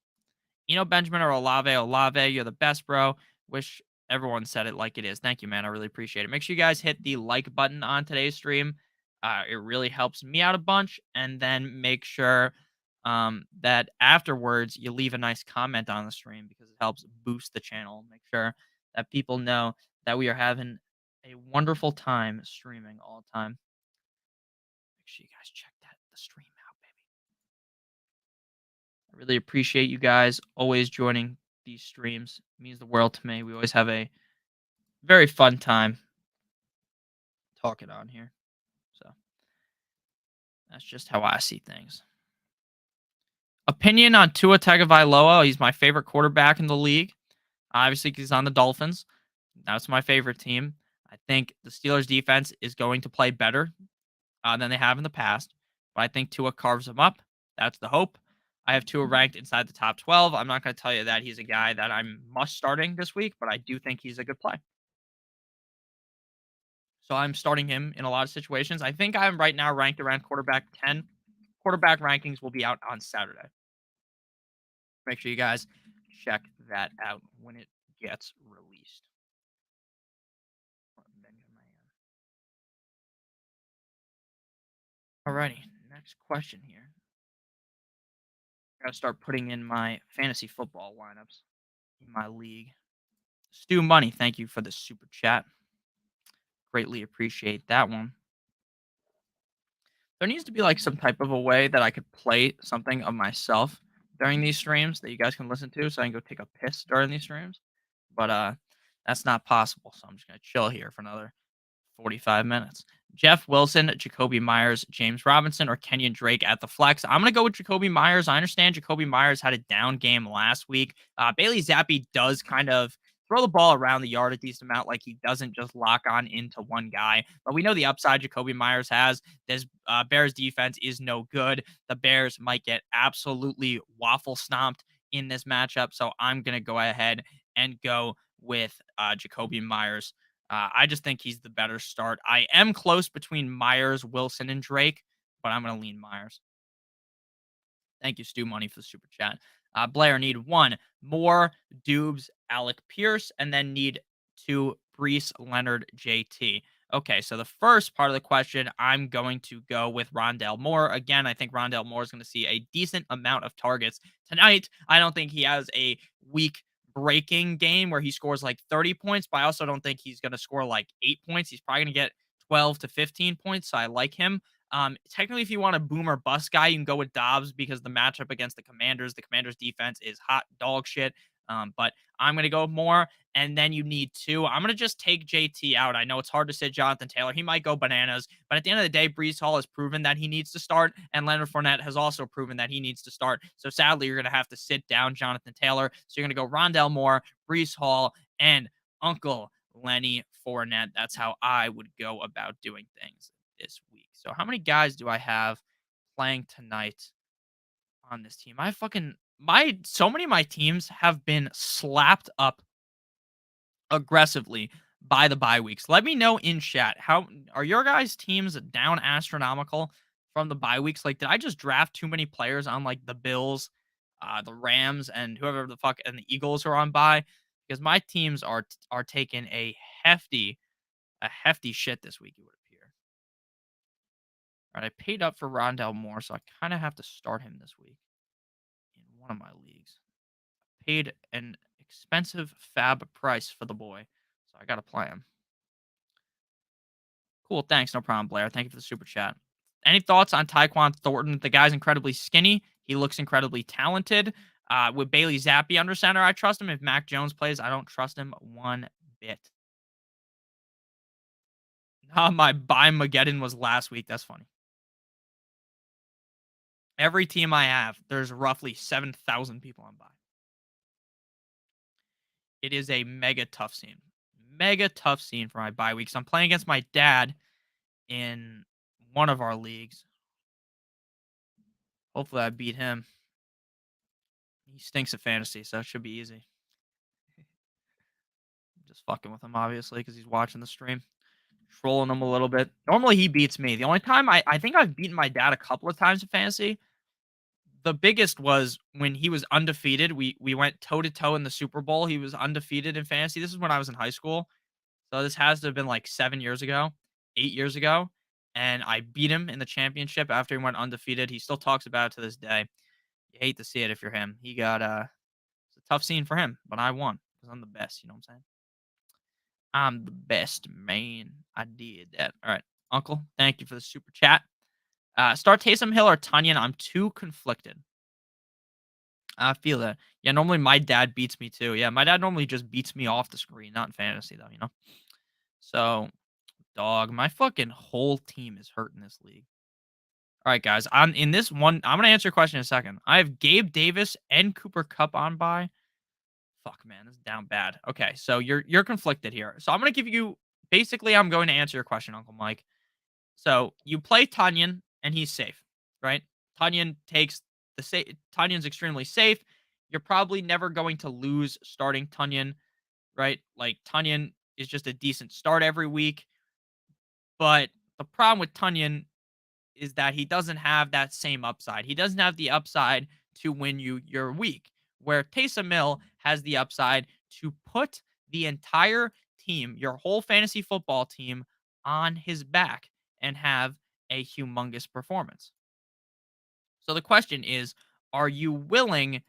Benjamin or Olave. Olave, you're the best, bro. Wish everyone said it like it is. Thank you, man. I really appreciate it. Make sure you guys hit the like button on today's stream. It really helps me out a bunch. And then make sure that afterwards you leave a nice comment on the stream because it helps boost the channel. Make sure that people know that we are having a wonderful time streaming all the time. Make sure you guys check the stream out, baby. I really appreciate you guys always joining these streams. It means the world to me. We always have a very fun time talking on here. So that's just how I see things. Opinion on Tua Tagovailoa. He's my favorite quarterback in the league. Obviously, 'cause he's on the Dolphins. That's my favorite team. I think the Steelers defense is going to play better than they have in the past, but I think Tua carves them up. That's the hope. I have Tua ranked inside the top 12. I'm not going to tell you that he's a guy that I'm must starting this week, but I do think he's a good play. So I'm starting him in a lot of situations. I think I'm right now ranked around quarterback 10. Quarterback rankings will be out on Saturday. Make sure you guys check that out when it gets released. Alrighty, next question here. Gotta start putting in my fantasy football lineups in my league. Stu Money, thank you for the super chat. Greatly appreciate that one. There needs to be like some type of a way that I could play something of myself during these streams that you guys can listen to so I can go take a piss during these streams. But that's not possible. So I'm just gonna chill here for another 45 minutes. Jeff Wilson, Jacoby Myers, James Robinson, or Kenyon Drake at the flex. I'm going to go with Jacoby Myers. I understand Jacoby Myers had a down game last week. Bailey Zappi does kind of throw the ball around the yard a decent amount. Like he doesn't just lock on into one guy. But we know the upside Jacoby Myers has. This Bears defense is no good. The Bears might get absolutely waffle stomped in this matchup. So I'm going to go ahead and go with Jacoby Myers. I just think he's the better start. I am close between Myers, Wilson, and Drake, but I'm going to lean Myers. Thank you, Stu Money, for the super chat. Blair, need one more Dubes, Alec Pierce, and then need two Brees, Leonard, JT. Okay, so the first part of the question, I'm going to go with Rondale Moore. Again, I think Rondale Moore is going to see a decent amount of targets tonight. I don't think he has a weak breaking game where he scores like 30 points, but I also don't think he's going to score like 8 points. He's probably going to get 12 to 15 points, so I like him. Technically, if you want a boomer bust guy, you can go with Dobbs because the matchup against the Commanders defense is hot dog shit. But I'm going to go more. And then you need two. I'm going to just take JT out. I know it's hard to say Jonathan Taylor. He might go bananas. But at the end of the day, Brees Hall has proven that he needs to start. And Leonard Fournette has also proven that he needs to start. So sadly, you're going to have to sit down Jonathan Taylor. So you're going to go Rondell Moore, Brees Hall, and Uncle Lenny Fournette. That's how I would go about doing things this week. So how many guys do I have playing tonight on this team? I fucking so many of my teams have been slapped up aggressively by the bye weeks. Let me know in chat, how are your guys' teams down astronomical from the bye weeks? Like, did I just draft too many players on like the Bills, the Rams, and whoever the fuck, and the Eagles are on bye? Because my teams are taking hefty a hefty shit this week, it would appear. All right, I paid up for Rondell Moore, so I kind of have to start him this week in one of my leagues. Paid an expensive fab price for the boy, so I got to play him. Cool, thanks, no problem, Blair. Thank you for the super chat. Any thoughts on Tyquan Thornton? The guy's incredibly skinny. He looks incredibly talented. With Bailey Zappi under center, I trust him. If Mac Jones plays, I don't trust him one bit. My buy Mageddon was last week. That's funny. Every team I have, there's roughly 7,000 people on buy. It is a mega tough scene. Mega tough scene for my bye weeks. I'm playing against my dad in one of our leagues. Hopefully I beat him. He stinks at fantasy, so it should be easy. Just fucking with him, obviously, because he's watching the stream. Trolling him a little bit. Normally he beats me. The only time I think I've beaten my dad a couple of times in fantasy. The biggest was when he was undefeated. We went toe to toe in the Super Bowl. He was undefeated in fantasy. This is when I was in high school. So this has to have been like 7 years ago, 8 years ago. And I beat him in the championship after he went undefeated. He still talks about it to this day. You hate to see it if you're him. He got it's a tough scene for him, but I won because I'm the best, you know what I'm saying? I'm the best, man. I did that. All right. Uncle, thank you for the super chat. Start Taysom Hill or Tunyon. I'm too conflicted. I feel that. Yeah, normally my dad beats me too. Yeah, my dad normally just beats me off the screen, not in fantasy though, you know? So, dog, my fucking whole team is hurt in this league. All right, guys. I'm in this one. I'm gonna answer your question in a second. I have Gabe Davis and Cooper Cup on by. Fuck, man, this is down bad. Okay, so you're conflicted here. So I'm gonna give you basically. I'm going to answer your question, Uncle Mike. So you play Tunyon, and he's safe, right? Tunyon takes the safe. Tunyon's extremely safe. You're probably never going to lose starting Tunyon, right? Like Tunyon is just a decent start every week. But the problem with Tunyon is that he doesn't have that same upside. He doesn't have the upside to win you your week, where Taysom Hill has the upside to put the entire team, your whole fantasy football team, on his back and have a humongous performance. So the question is, are you willing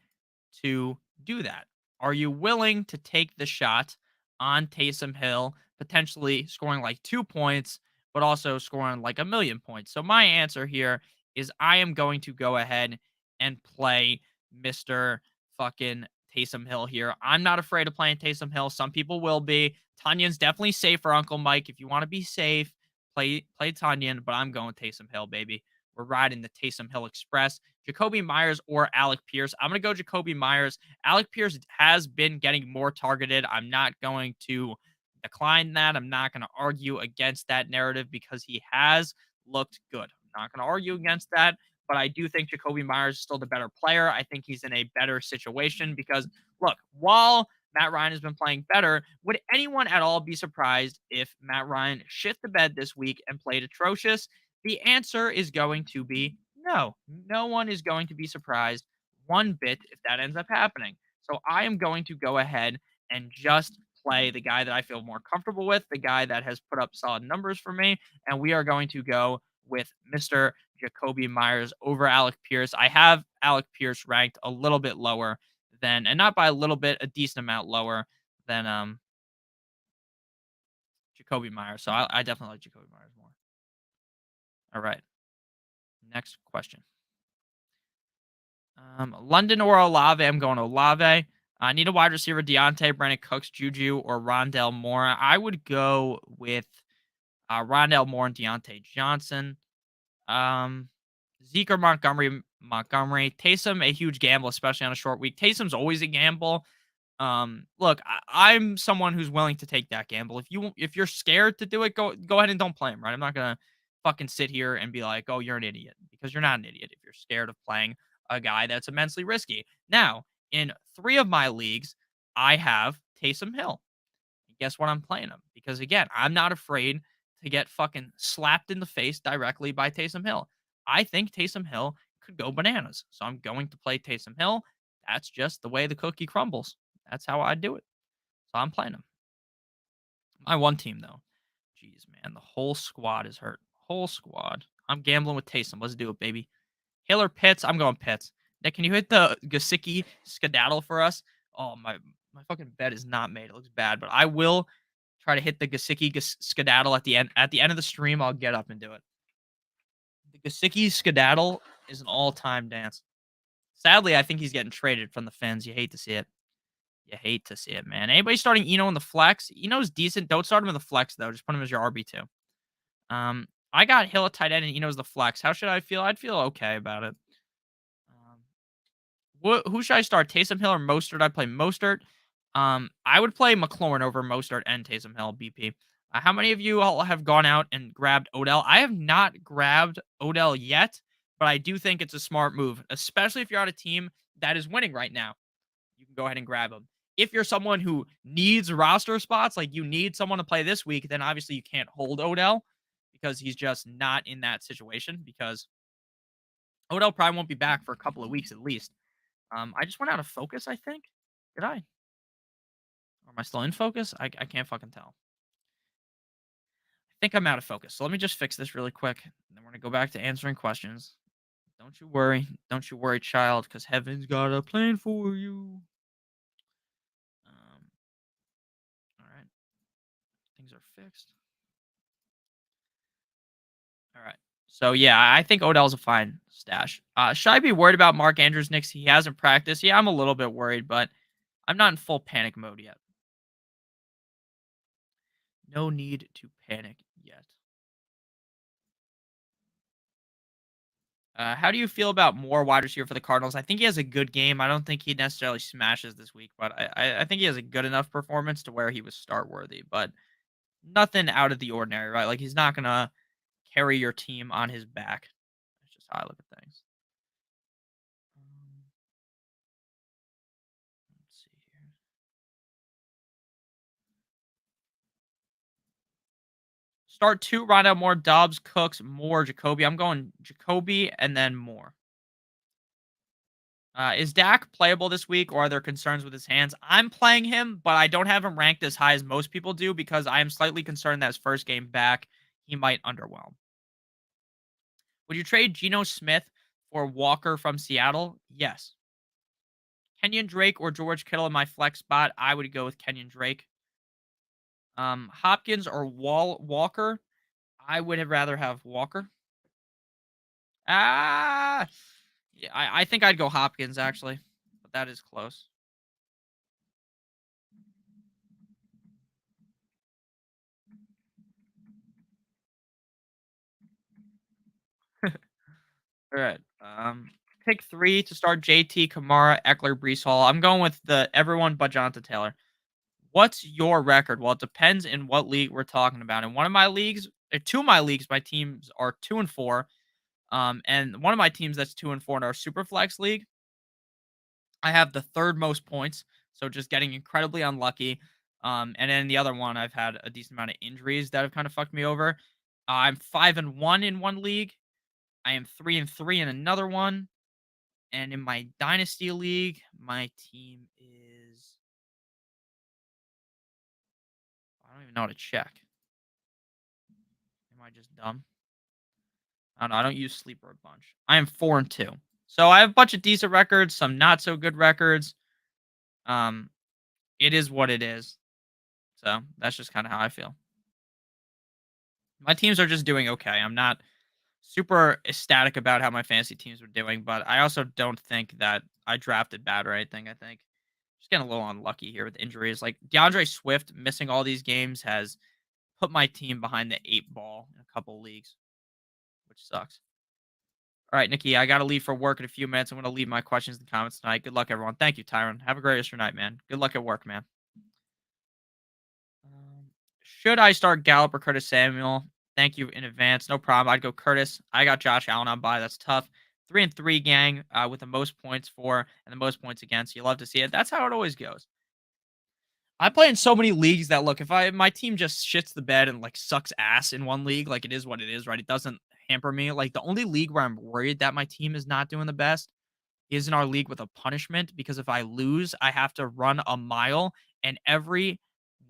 to do that? Are you willing to take the shot on Taysom Hill, potentially scoring like 2 points, but also scoring like a million points? So my answer here is I am going to go ahead and play Mr. fucking Taysom Hill here. I'm not afraid of playing Taysom Hill. Some people will be. Tunyon's definitely safer, Uncle Mike. If you want to be safe, play Tunyon, but I'm going Taysom Hill, baby. We're riding the Taysom Hill Express. Jacoby Myers or Alec Pierce. I'm going to go Jacoby Myers. Alec Pierce has been getting more targeted. I'm not going to decline that. I'm not going to argue against that narrative because he has looked good. I'm not going to argue against that, but I do think Jacoby Myers is still the better player. I think he's in a better situation because, look, while Matt Ryan has been playing better, would anyone at all be surprised if Matt Ryan shit the bed this week and played atrocious? The answer is going to be no. No one is going to be surprised one bit if that ends up happening. So I am going to go ahead and just play the guy that I feel more comfortable with, the guy that has put up solid numbers for me, and we are going to go with Mr. Jacoby Myers over Alec Pierce. I have Alec Pierce ranked a little bit lower than, and not by a little bit, a decent amount lower than Jacoby Myers. So I definitely like Jacoby Myers more. All right, next question. London or Olave? I'm going Olave. I need a wide receiver: Deontay, Brandon Cooks, Juju, or Rondell Moore. I would go with Rondell Moore and Deontay Johnson. Um, Zeke or Montgomery. Montgomery. Taysom, a huge gamble, especially on a short week. Taysom's always a gamble. Look, I'm someone who's willing to take that gamble. If you're scared to do it, go ahead and don't play him. Right? I'm not gonna fucking sit here and be like, oh, you're an idiot, because you're not an idiot if you're scared of playing a guy that's immensely risky. Now, in 3 of my leagues, I have Taysom Hill. And guess what? I'm playing him because again, I'm not afraid to get fucking slapped in the face directly by Taysom Hill. I think Taysom Hill could go bananas, so I'm going to play Taysom Hill. That's just the way the cookie crumbles. That's how I do it. So I'm playing him. My one team though. Jeez, man, the whole squad is hurt. Whole squad. I'm gambling with Taysom. Let's do it, baby. Hill or Pitts? I'm going Pitts. Nick, can you hit the Gasicki skedaddle for us? Oh, my fucking bet is not made. It looks bad, but I will try to hit the Gasicki skedaddle at the end. At the end of the stream, I'll get up and do it. The Gasicki skedaddle is an all-time dance. Sadly, I think he's getting traded from the Fins. You hate to see it. You hate to see it, man. Anybody starting Eno in the flex? Eno's decent. Don't start him in the flex though. Just put him as your RB2. I got Hill at tight end and Eno's the flex. How should I feel? I'd feel okay about it. Who should I start? Taysom Hill or Mostert? I play Mostert. I would play McLaurin over Mostert and Taysom Hill BP. How many of you all have gone out and grabbed Odell? I have not grabbed Odell yet, but I do think it's a smart move, especially if you're on a team that is winning right now. You can go ahead and grab him. If you're someone who needs roster spots, like you need someone to play this week, then obviously you can't hold Odell because he's just not in that situation because Odell probably won't be back for a couple of weeks at least. I just went out of focus, I think. Did I? Or am I still in focus? I can't fucking tell. I think I'm out of focus. So let me just fix this really quick. And then we're going to go back to answering questions. Don't you worry. Don't you worry, child, because heaven's got a plan for you. All right. Things are fixed. All right. So yeah, I think Odell's a fine stash. Should I be worried about Mark Andrews Knicks? He hasn't practiced. Yeah, I'm a little bit worried, but I'm not in full panic mode yet. No need to panic yet. How do you feel about more wide receiver for the Cardinals? I think he has a good game. I don't think he necessarily smashes this week, but I think he has a good enough performance to where he was start worthy, but nothing out of the ordinary, right? Like he's not gonna carry your team on his back. That's just how I look at things. Um, let's see here. Start two, Rondell Moore, Dobbs, Cooks, Moore, Jacoby. I'm going Jacoby and then Moore. Is Dak playable this week, or are there concerns with his hands? I'm playing him, but I don't have him ranked as high as most people do because I am slightly concerned that his first game back, he might underwhelm. Would you trade Geno Smith for Walker from Seattle? Yes. Kenyon Drake or George Kittle in my flex spot? I would go with Kenyon Drake. Hopkins or Walker? I would have rather have Walker. Ah, yeah, I think I'd go Hopkins actually, but that is close. All right. Pick three to start JT, Kamara, Eckler, Brees Hall. I'm going with the everyone but Jonathan Taylor. What's your record? Well, it depends in what league we're talking about. In one of my leagues, two of my leagues, my teams are 2-4. And one of my teams that's 2-4 in our super flex league, I have the third most points. So just getting incredibly unlucky. And then the other one, I've had a decent amount of injuries that have kind of fucked me over. I'm 5-1 in one league. I am 3-3 in another one. And in my dynasty league, my team is I don't even know how to check. Am I just dumb? I don't know. I don't use Sleeper a bunch. I am 4-2. So I have a bunch of decent records, some not so good records. Um, it is what it is. So that's just kind of how I feel. My teams are just doing okay. I'm not super ecstatic about how my fantasy teams were doing, but I also don't think that I drafted bad or anything. I think just getting a little unlucky here with injuries. Like DeAndre Swift missing all these games has put my team behind the 8 ball in a couple leagues, which sucks. All right, Nikki, I got to leave for work in a few minutes. I'm going to leave my questions in the comments tonight. Good luck, everyone. Thank you, Tyron. Have a great rest of your night, man. Good luck at work, man. Should I start Gallup or Curtis Samuel? Thank you in advance. No problem. I'd go Curtis. I got Josh Allen on bye. That's tough. 3-3 gang with the most points for and the most points against. You love to see it. That's how it always goes. I play in so many leagues that look, if my team just shits the bed and like sucks ass in one league, like it is what it is, right? It doesn't hamper me. Like the only league where I'm worried that my team is not doing the best is in our league with a punishment because if I lose, I have to run a mile, and every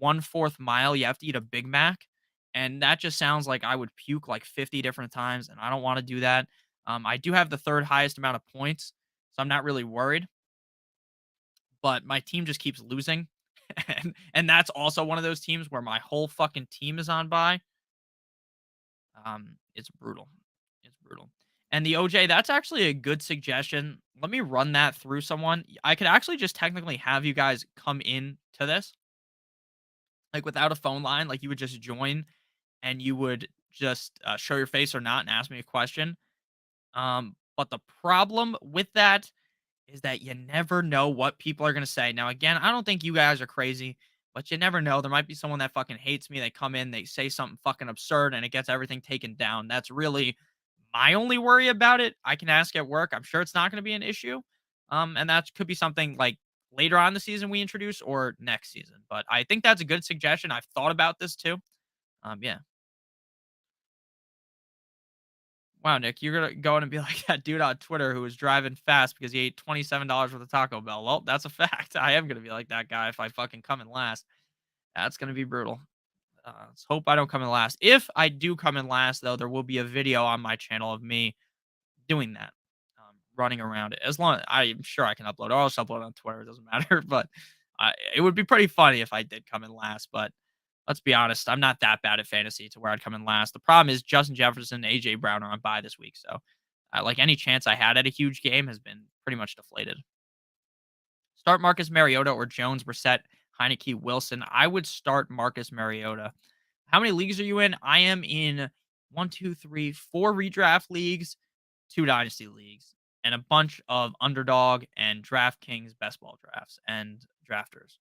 1/4 mile you have to eat a Big Mac, and that just sounds like I would puke like 50 different times, and I don't want to do that. I do have the third highest amount of points, so I'm not really worried. But my team just keeps losing, and that's also one of those teams where my whole fucking team is on bye. It's brutal. It's brutal. And the OJ, that's actually a good suggestion. Let me run that through someone. I could actually just technically have you guys come in to this, like without a phone line. Like you would just join and you would just show your face or not and ask me a question. But the problem with that is that you never know what people are going to say. Now, again, I don't think you guys are crazy, but you never know. There might be someone that fucking hates me. They come in, they say something fucking absurd, and it gets everything taken down. That's really my only worry about it. I can ask at work. I'm sure it's not going to be an issue. And that could be something like later on in the season we introduce or next season. But I think that's a good suggestion. I've thought about this too. Yeah. Wow, Nick, you're gonna go in and be like that dude on Twitter who was driving fast because he ate $27 worth of Taco Bell. Well, that's a fact. I am gonna be like that guy if I fucking come in last. That's gonna be brutal. Let's hope I don't come in last. If I do come in last, though, there will be a video on my channel of me doing that, running around it. As long I'm sure I can upload. Or I'll just upload it on Twitter. It doesn't matter. But it would be pretty funny if I did come in last. But let's be honest, I'm not that bad at fantasy to where I'd come in last. The problem is Justin Jefferson and AJ Brown are on bye this week, so like any chance I had at a huge game has been pretty much deflated. Start Marcus Mariota or Jones, Brissett, Heineke, Wilson. I would start Marcus Mariota. How many leagues are you in? I am in one, two, three, four redraft leagues, two dynasty leagues, and a bunch of underdog and DraftKings best ball drafts and drafters.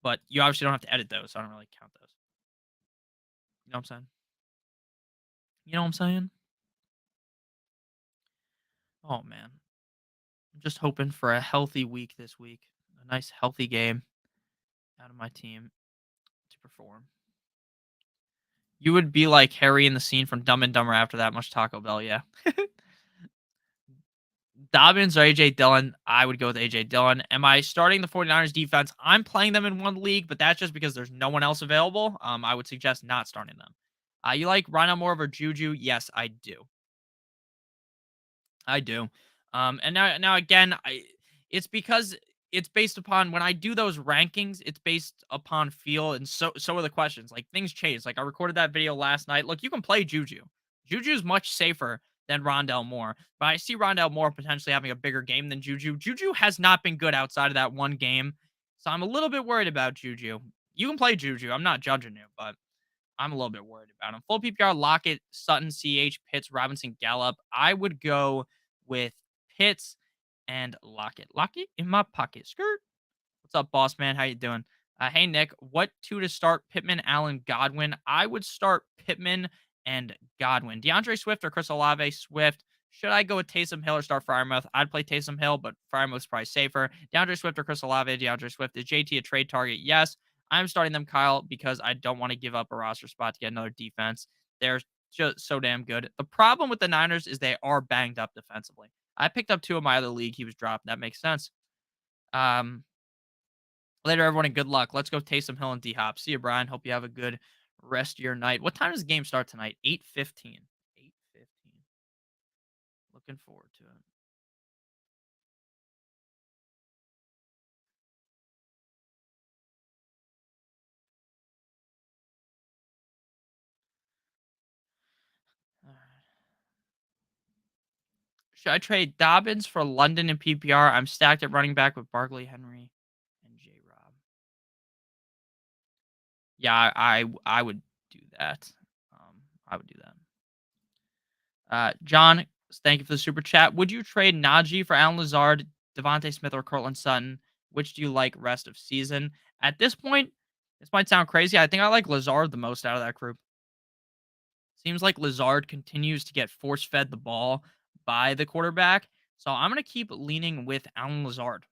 But you obviously don't have to edit those, so I don't really count those. You know what I'm saying? You know what I'm saying? Oh man. I'm just hoping for a healthy week this week. A nice healthy game out of my team to perform. You would be like Harry in the scene from Dumb and Dumber after that much Taco Bell, yeah. Dobbins or AJ Dillon? I would go with AJ Dillon. Am I starting the 49ers defense? I'm playing them in one league, but that's just because there's no one else available. I would suggest not starting them. You like Rhino more over Juju? Yes, I do. I do. And now again, it's because it's based upon when I do those rankings, it's based upon feel, and so are the questions. Like things change. Like I recorded that video last night. Look, you can play Juju. Juju is much safer than Rondell Moore, but I see Rondell Moore potentially having a bigger game than Juju. Juju has not been good outside of that one game, so I'm a little bit worried about Juju. You can play Juju. I'm not judging you, but I'm a little bit worried about him. Full PPR, Lockett, Sutton, CH, Pitts, Robinson, Gallup. I would go with Pitts and Lockett. Lockett in my pocket. Skirt. What's up, boss man? How you doing? Hey, Nick. What two to start? Pittman, Allen, Godwin. I would start Pittman and Godwin. DeAndre Swift or Chris Olave? Swift. Should I go with Taysom Hill or start Freiermuth? I'd play Taysom Hill, but Freiermuth's probably safer. DeAndre Swift or Chris Olave? DeAndre Swift. Is JT a trade target? Yes. I'm starting them, Kyle, because I don't want to give up a roster spot to get another defense. They're just so damn good. The problem with the Niners is they are banged up defensively. I picked up two of my other league. He was dropped. That makes sense. Um, Later, everyone, and good luck. Let's go Taysom Hill and D Hop. See you, Brian. Hope you have a good rest of your night. What time does the game start tonight? 8:15. 8:15. Looking forward to it. All right. Should I trade Dobbins for London and PPR? I'm stacked at running back with Barkley, Henry, and J. Rob. Yeah, I would do that. I would do that. John, thank you for the super chat. Would you trade Najee for Alan Lazard, Devontae Smith, or Cortland Sutton? Which do you like rest of season? At this point, this might sound crazy. I think I like Lazard the most out of that group. Seems like Lazard continues to get force fed the ball by the quarterback. So I'm going to keep leaning with Alan Lazard.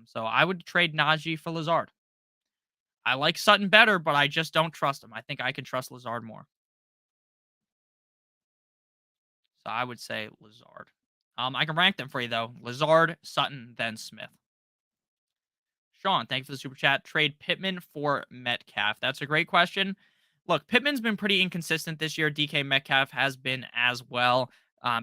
So I would trade Najee for Lazard. I like Sutton better, but I just don't trust him. I think I can trust Lazard more. So I would say Lazard. I can rank them for you though. Lazard, Sutton, then Smith. Sean, thank you for the super chat. Trade Pittman for Metcalf. That's a great question. Look, Pittman's been pretty inconsistent this year. DK Metcalf has been as well.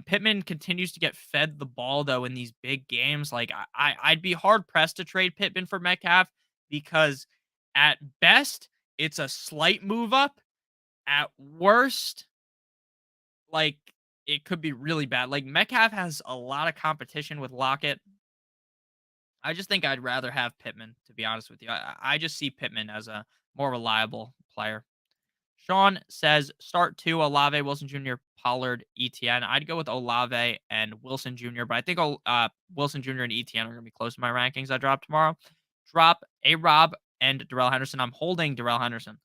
Pittman continues to get fed the ball though in these big games. Like I'd be hard pressed to trade Pittman for Metcalf because at best it's a slight move up. At worst, like it could be really bad. Like Metcalf has a lot of competition with Lockett. I just think I'd rather have Pittman, to be honest with you. I just see Pittman as a more reliable player. Sean says start two Olave, Wilson Jr., Pollard, ETN. I'd go with Olave and Wilson Jr., but I think Wilson Jr. and ETN are going to be close to my rankings I drop tomorrow. Drop A Rob and Darrell Henderson. I'm holding Darrell Henderson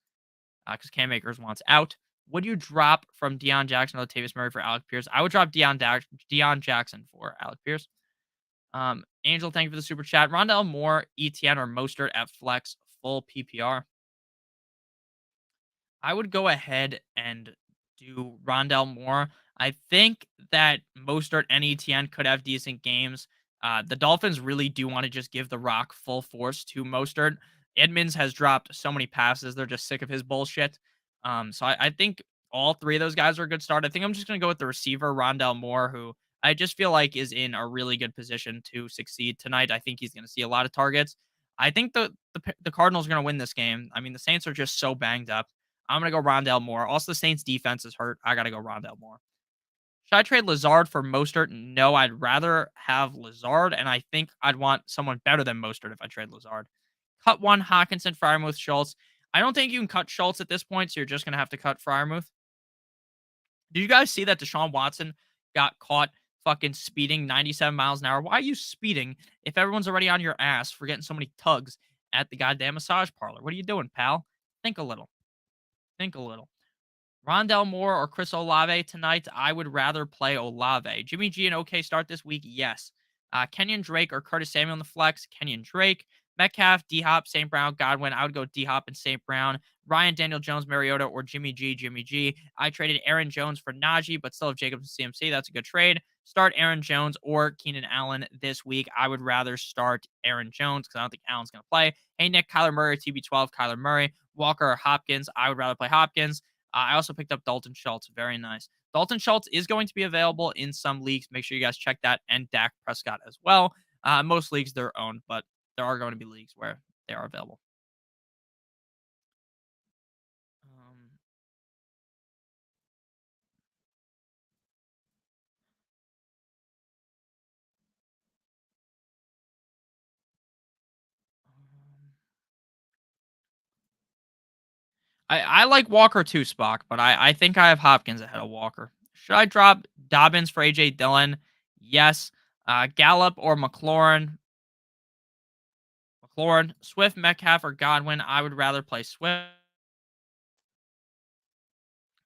because Cam Akers wants out. Would you drop from Deion Jackson or Latavius Murray for Alec Pierce? I would drop Deion Jackson for Alec Pierce. Angel, thank you for the super chat. Rondell Moore, ETN, or Mostert at flex, full PPR. I would go ahead and do Rondell Moore. I think that Mostert and ETN could have decent games. The Dolphins really do want to just give the rock full force to Mostert. Edmonds has dropped so many passes. They're just sick of his bullshit. So I think all three of those guys are a good start. I think I'm just going to go with the receiver, Rondell Moore, who I just feel like is in a really good position to succeed tonight. I think he's going to see a lot of targets. I think the Cardinals are going to win this game. I mean, the Saints are just so banged up. I'm going to go Rondale Moore. Also, the Saints defense is hurt. I got to go Rondale Moore. Should I trade Lazard for Mostert? No, I'd rather have Lazard, and I think I'd want someone better than Mostert if I trade Lazard. Cut one, Hawkinson, Freiermuth, Schultz. I don't think you can cut Schultz at this point, so you're just going to have to cut Freiermuth. Did you guys see that Deshaun Watson got caught fucking speeding 97 miles an hour? Why are you speeding if everyone's already on your ass for getting so many tugs at the goddamn massage parlor? What are you doing, pal? Think a little. Think a little. Rondell Moore or Chris Olave tonight? I would rather play Olave. Jimmy G and OK start this week? Yes. Kenyon Drake or Curtis Samuel on the flex? Kenyon Drake. Metcalf, D Hop, St. Brown, Godwin. I would go D Hop and St. Brown. Ryan, Daniel Jones, Mariota, or Jimmy G. Jimmy G. I traded Aaron Jones for Najee, but still have Jacobs and CMC. That's a good trade. Start Aaron Jones or Keenan Allen this week. I would rather start Aaron Jones because I don't think Allen's going to play. Hey, Nick, Kyler Murray, TB12, Kyler Murray. Walker or Hopkins. I would rather play Hopkins. I also picked up Dalton Schultz. Very nice. Dalton Schultz is going to be available in some leagues. Make sure you guys check that. And Dak Prescott as well. Most leagues, their own, but there are going to be leagues where they are available. Um, I like Walker too, Spock, but I think I have Hopkins ahead of Walker. Should I drop Dobbins for AJ Dillon? Yes. Gallup or McLaurin? McLaurin. Swift, Metcalf, or Godwin? I would rather play Swift.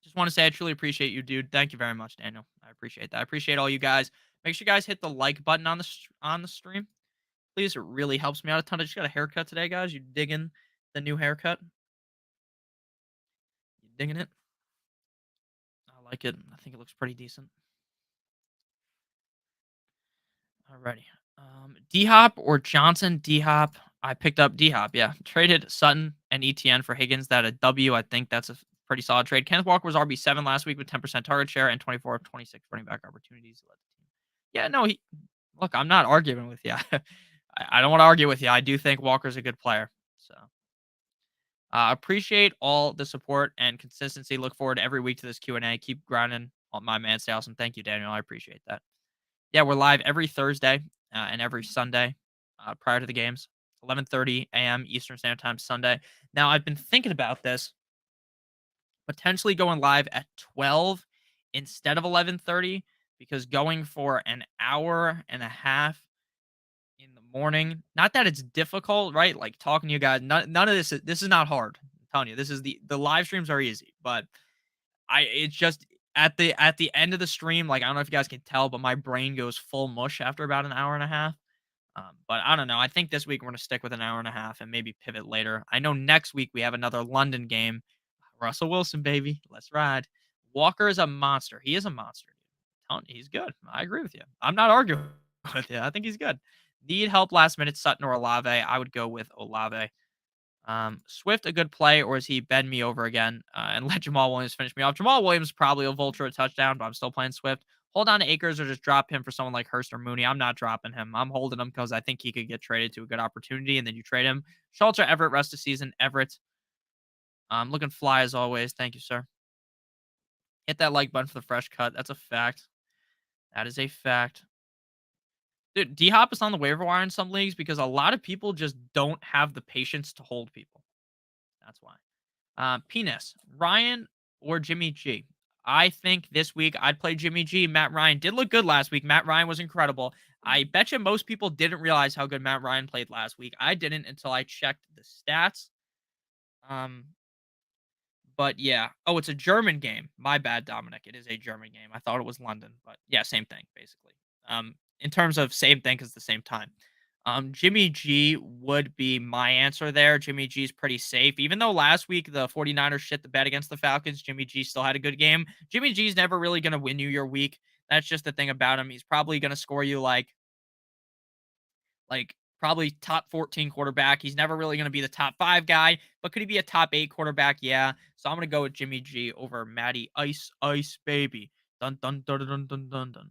Just want to say I truly appreciate you, dude. Thank you very much, Daniel. I appreciate that. I appreciate all you guys. Make sure you guys hit the like button on the stream. Please, it really helps me out a ton. I just got a haircut today, guys. You digging the new haircut? You digging it? I like it. I think it looks pretty decent. Alrighty. D Hop or Johnson? D Hop. I picked up D Hop. Yeah, traded Sutton and ETN for Higgins. That a W. I think that's a pretty solid trade. Kenneth Walker was RB7 last week with 10% target share and 24 of 26 running back opportunities. Yeah, no, look, I'm not arguing with you. I don't want to argue with you. I do think Walker's a good player. So appreciate all the support and consistency. Look forward every week to this Q&A. Keep grinding on my man. Stay awesome. Thank you, Daniel. I appreciate that. Yeah, we're live every Thursday and every Sunday prior to the games, 11:30 a.m. Eastern Standard Time Sunday. Now, I've been thinking about this, potentially going live at 12 instead of 11:30 because going for an hour and a half in the morning, not that it's difficult, right? Like talking to you guys, none of this is not hard. I'm telling you, this is the live streams are easy, but it's just at the end of the stream, like I don't know if you guys can tell, but my brain goes full mush after about an hour and a half. But I don't know. I think this week we're gonna stick with an hour and a half and maybe pivot later. I know next week we have another London game. Russell Wilson, baby, let's ride. Walker is a monster. He is a monster. He's good. I agree with you. I'm not arguing with you. I think he's good. Need help last minute, Sutton or Olave? I would go with Olave. Swift a good play, or is he bend me over again and let Jamal Williams finish me off? Jamal Williams probably will vulture a touchdown, but I'm still playing Swift. Hold on to Akers or just drop him for someone like Hurst or Mooney. I'm not dropping him. I'm holding him because I think he could get traded to a good opportunity, and then you trade him. Schultz or Everett rest of season. Everett. Looking fly as always. Thank you, sir. Hit that like button for the fresh cut. That's a fact. That is a fact. Dude, D Hop is on the waiver wire in some leagues because a lot of people just don't have the patience to hold people. That's why. Penis, Ryan or Jimmy G? I think this week I'd play Jimmy G. Matt Ryan did look good last week. Matt Ryan was incredible. I bet you most people didn't realize how good Matt Ryan played last week. I didn't until I checked the stats. Um, but yeah. Oh, it's a German game. My bad, Dominic. It is a German game. I thought it was London, but yeah, same thing basically. In terms of same thing because the same time. Jimmy G would be my answer there. Jimmy G's pretty safe. Even though last week the 49ers shit the bed against the Falcons, Jimmy G still had a good game. Jimmy G's never really going to win you your week. That's just the thing about him. He's probably going to score you like probably top 14 quarterback. He's never really going to be the top 5 guy, but could he be a top 8 quarterback? Yeah. So I'm going to go with Jimmy G over Matty Ice Ice baby. Dun dun dun dun dun dun dun.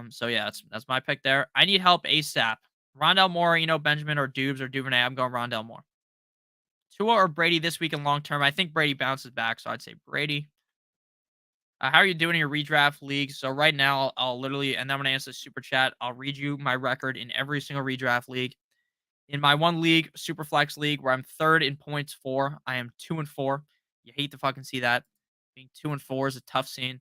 So yeah, that's my pick there. I need help ASAP. Rondell Moore, Benjamin or Dubes or Duvernay. I'm going Rondell Moore. Tua or Brady this week in long term. I think Brady bounces back, so I'd say Brady. How are you doing in your redraft league? So right now, I'll literally, and then I'm gonna answer the super chat. I'll read you my record in every single redraft league. In my one league, Superflex League, where I'm third in points for, I am 2-4. You hate to fucking see that. Being 2-4 is a tough scene.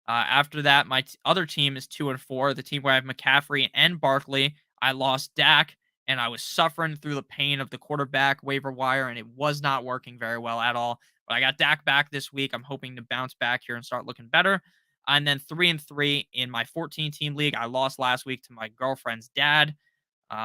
After that, my other team is 2-4. The team where I have McCaffrey and Barkley. I lost Dak, and I was suffering through the pain of the quarterback waiver wire, and it was not working very well at all. But I got Dak back this week. I'm hoping to bounce back here and start looking better. And then 3-3 in my 14 team league. I lost last week to my girlfriend's dad.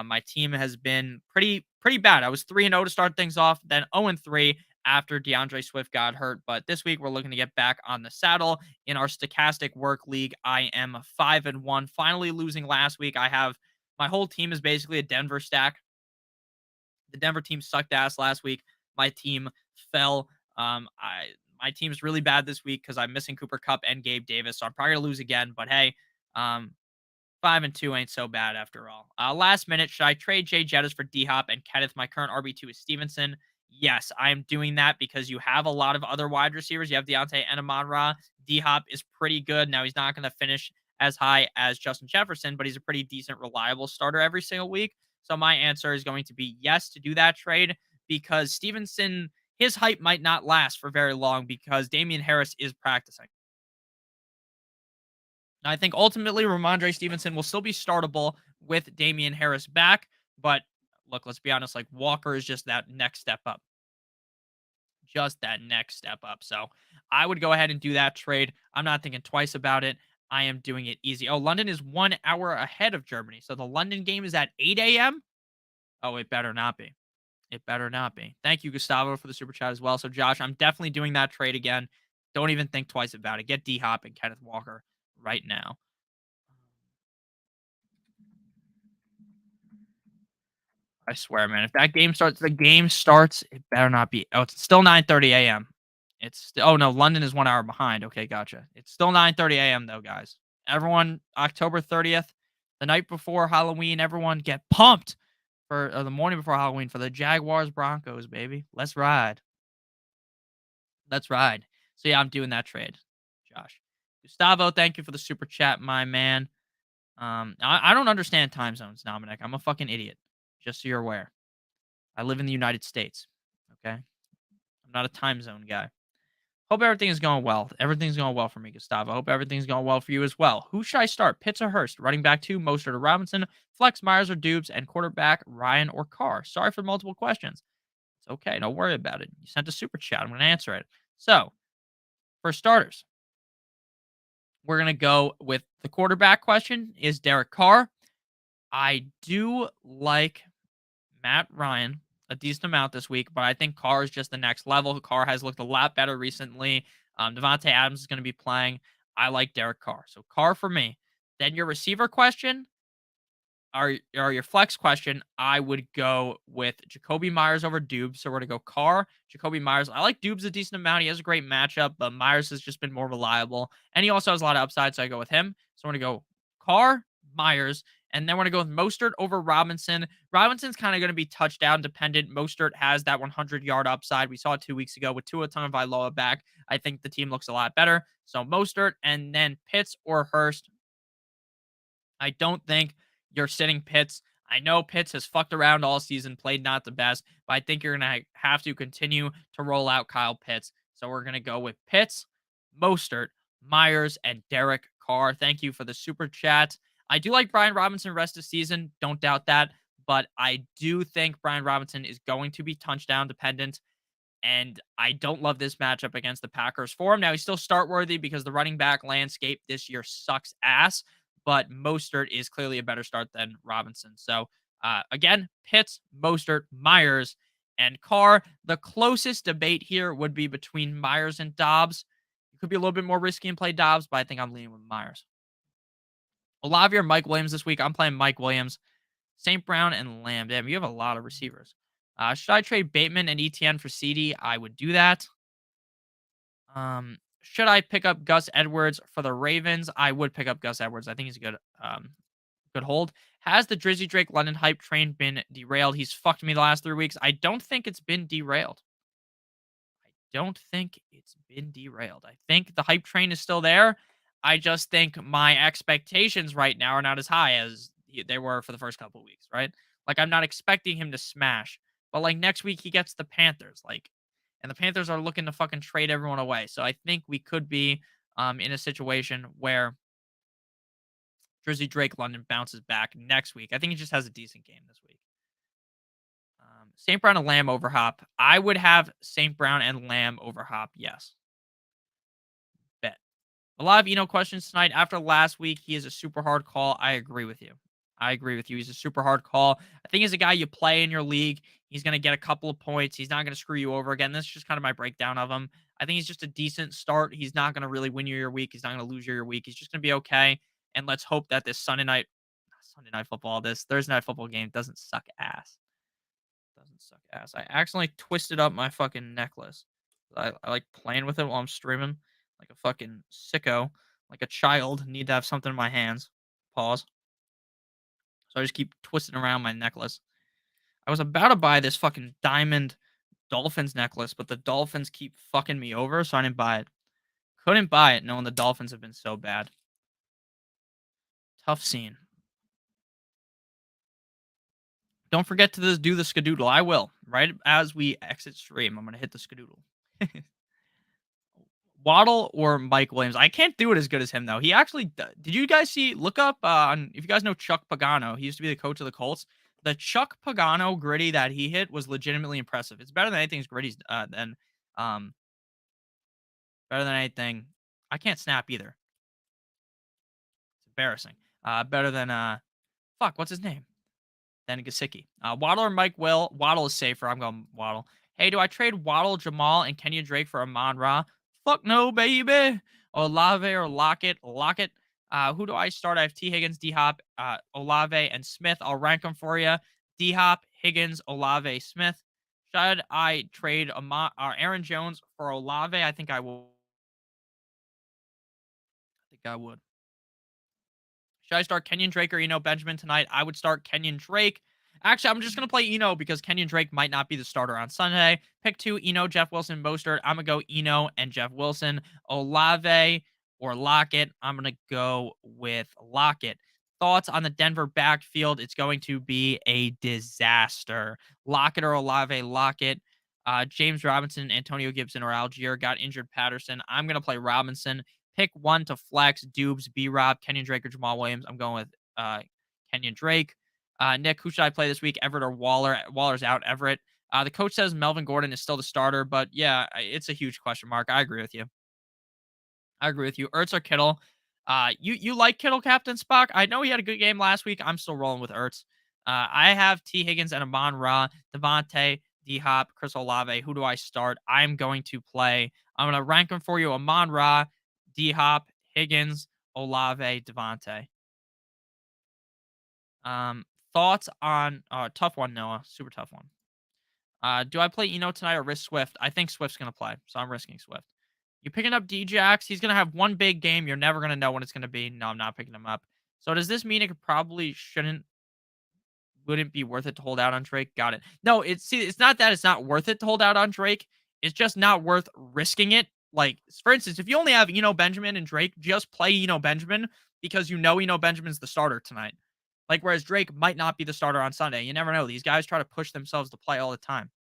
My team has been pretty bad. I was 3-0 to start things off, then 0-3 after DeAndre Swift got hurt. But this week we're looking to get back on the saddle in our stochastic work league. I am 5-1, finally losing last week. I have my whole team is basically a Denver stack. The Denver team sucked ass last week. My team fell. My team's really bad this week because I'm missing Cooper Cup and Gabe Davis, so I'm probably gonna lose again. But hey, 5-2 ain't so bad after all. Last minute, should I trade Jay Jettis for D Hop and Kenneth? My current RB2 is Stevenson. Yes, I am doing that because you have a lot of other wide receivers. You have Deontay and Amon Ra. D Hop is pretty good. Now, he's not going to finish as high as Justin Jefferson, but he's a pretty decent, reliable starter every single week. So, my answer is going to be yes to do that trade because Stevenson, his hype might not last for very long because Damian Harris is practicing. I think ultimately Ramondre Stevenson will still be startable with Damian Harris back. But look, let's be honest, like Walker is just that next step up. Just that next step up. So I would go ahead and do that trade. I'm not thinking twice about it. I am doing it easy. Oh, London is 1 hour ahead of Germany. So the London game is at 8 a.m. Oh, it better not be. It better not be. Thank you, Gustavo, for the super chat as well. So, Josh, I'm definitely doing that trade again. Don't even think twice about it. Get D Hop and Kenneth Walker right now. I swear, man. If that game starts, the game starts. It better not be. Oh, it's still 9:30 a.m. Oh no, London is 1 hour behind. Okay, gotcha. It's still 9:30 a.m. though, guys. Everyone, October 30th, the night before Halloween. Everyone get pumped for the morning before Halloween for the Jaguars Broncos, baby. Let's ride. Let's ride. So yeah, I'm doing that trade, Josh. Gustavo, thank you for the super chat, my man. I don't understand time zones, Dominic. I'm a fucking idiot. Just so you're aware. I live in the United States. Okay. I'm not a time zone guy. Hope everything is going well. Everything's going well for me, Gustavo. Hope everything's going well for you as well. Who should I start? Pitts or Hurst? Running back two, Mostert or Robinson? Flex, Myers or Dubes? And quarterback, Ryan or Carr? Sorry for multiple questions. It's okay. Don't worry about it. You sent a super chat. I'm going to answer it. So, for starters, we're going to go with the quarterback question. Is Derek Carr? I do like Matt Ryan a decent amount this week, but I think Carr is just the next level. Carr has looked a lot better recently. Devontae Adams is going to be playing. I like Derek Carr. So Carr for me. Then your receiver question or your flex question, I would go with Jacoby Myers over Dubes. So we're going to go Carr, Jacoby Myers. I like Dubes a decent amount. He has a great matchup, but Myers has just been more reliable. And he also has a lot of upside, so I go with him. So we're going to go Carr, Myers, and then we're going to go with Mostert over Robinson. Robinson's kind of going to be touchdown dependent. Mostert has that 100-yard upside. We saw it 2 weeks ago with Tua Tagovailoa back. I think the team looks a lot better. So Mostert and then Pitts or Hurst. I don't think you're sitting Pitts. I know Pitts has fucked around all season, played not the best, but I think you're going to have to continue to roll out Kyle Pitts. So we're going to go with Pitts, Mostert, Myers, and Derek Carr. Thank you for the super chat. I do like Brian Robinson rest of season. Don't doubt that. But I do think Brian Robinson is going to be touchdown dependent. And I don't love this matchup against the Packers for him. Now, he's still start worthy because the running back landscape this year sucks ass, but Mostert is clearly a better start than Robinson. So, again, Pitts, Mostert, Myers, and Carr. The closest debate here would be between Myers and Dobbs. It could be a little bit more risky and play Dobbs, but I think I'm leaning with Myers. Olave or Mike Williams this week. I'm playing Mike Williams. St. Brown and Lamb. Damn, you have a lot of receivers. Should I trade Bateman and ETN for CD? I would do that. Should I pick up Gus Edwards for the Ravens? I would pick up Gus Edwards. I think he's a good hold. Has the Drizzy Drake London hype train been derailed? He's fucked me the last 3 weeks. I don't think it's been derailed. Don't think it's been derailed. I think the hype train is still there. I just think my expectations right now are not as high as they were for the first couple of weeks, right? Like I'm not expecting him to smash, but like next week he gets the Panthers, like, and the Panthers are looking to fucking trade everyone away. So I think we could be in a situation where Drizzy Drake London bounces back next week. I think he just has a decent game this week. St. Brown and Lamb over Hop. I would have St. Brown and Lamb over Hop. Yes. Bet. A lot of questions tonight. After last week, he is a super hard call. I agree with you. I agree with you. He's a super hard call. I think he's a guy you play in your league. He's going to get a couple of points. He's not going to screw you over again. This is just kind of my breakdown of him. I think he's just a decent start. He's not going to really win you your week. He's not going to lose you your week. He's just going to be okay. And let's hope that this Sunday night football, this Thursday night football game doesn't suck ass. Doesn't suck ass. I accidentally twisted up my fucking necklace. I like playing with it while I'm streaming, like a fucking sicko, like a child. Need to have something in my hands. Pause. So I just keep twisting around my necklace. I was about to buy this fucking diamond Dolphins necklace, but the Dolphins keep fucking me over, so I didn't buy it. Couldn't buy it knowing the Dolphins have been so bad. Tough scene. Don't forget to do the skadoodle. I will. Right as we exit stream, I'm going to hit the skadoodle. Waddle or Mike Williams? I can't do it as good as him, though. He actually did. You guys see? Look up on if you guys know Chuck Pagano. He used to be the coach of the Colts. The Chuck Pagano gritty that he hit was legitimately impressive. It's better than anything's gritty's um better than anything. I can't snap either. It's embarrassing. Better than fuck. What's his name? Then Gesicki. Waddle or Mike Will. Waddle is safer. I'm going Waddle. Hey, do I trade Waddle, Jamal, and Kenyon Drake for Amon Ra? Fuck no, baby. Olave or Lockett. Lockett. Who do I start? I have T. Higgins, D Hop, Olave, and Smith. I'll rank them for you. D Hop, Higgins, Olave, Smith. Should I trade Aaron Jones for Olave? I think I will. I think I would. Should I start Kenyon Drake or Benjamin tonight? I would start Kenyon Drake. Actually, I'm just going to play because Kenyon Drake might not be the starter on Sunday. Pick 2, Jeff Wilson, Mostert. I'm going to go and Jeff Wilson. Olave or Lockett. I'm going to go with Lockett. Thoughts on the Denver backfield? It's going to be a disaster. Lockett or Olave? Lockett. James Robinson, Antonio Gibson, or Algier. Got injured Patterson. I'm going to play Robinson. Pick 1 to flex. Dubes, B-Rob, Kenyon Drake, or Jamal Williams. I'm going with Kenyon Drake. Nick, who should I play this week? Everett or Waller? Waller's out. Everett. The coach says Melvin Gordon is still the starter, but yeah, it's a huge question mark. I agree with you. Ertz or Kittle? You like Kittle, Captain Spock? I know he had a good game last week. I'm still rolling with Ertz. I have T. Higgins and Amon Ra, Devontae, D Hop, Chris Olave. Who do I start? I'm going to play. I'm going to rank them for you. Amon Ra, D Hop, Higgins, Olave, Devontae. Thoughts on tough one, Noah. Super tough one. Do I play tonight or risk Swift? I think Swift's gonna play, so I'm risking Swift. You picking up Djax? He's gonna have one big game. You're never gonna know when it's gonna be. No, I'm not picking him up. So does this mean it probably wouldn't be worth it to hold out on Drake? Got it. No, it's not that it's not worth it to hold out on Drake. It's just not worth risking it. Like, for instance, if you only have Benjamin and Drake, just play Benjamin because Benjamin's the starter tonight. Like, whereas Drake might not be the starter on Sunday. You never know. These guys try to push themselves to play all the time.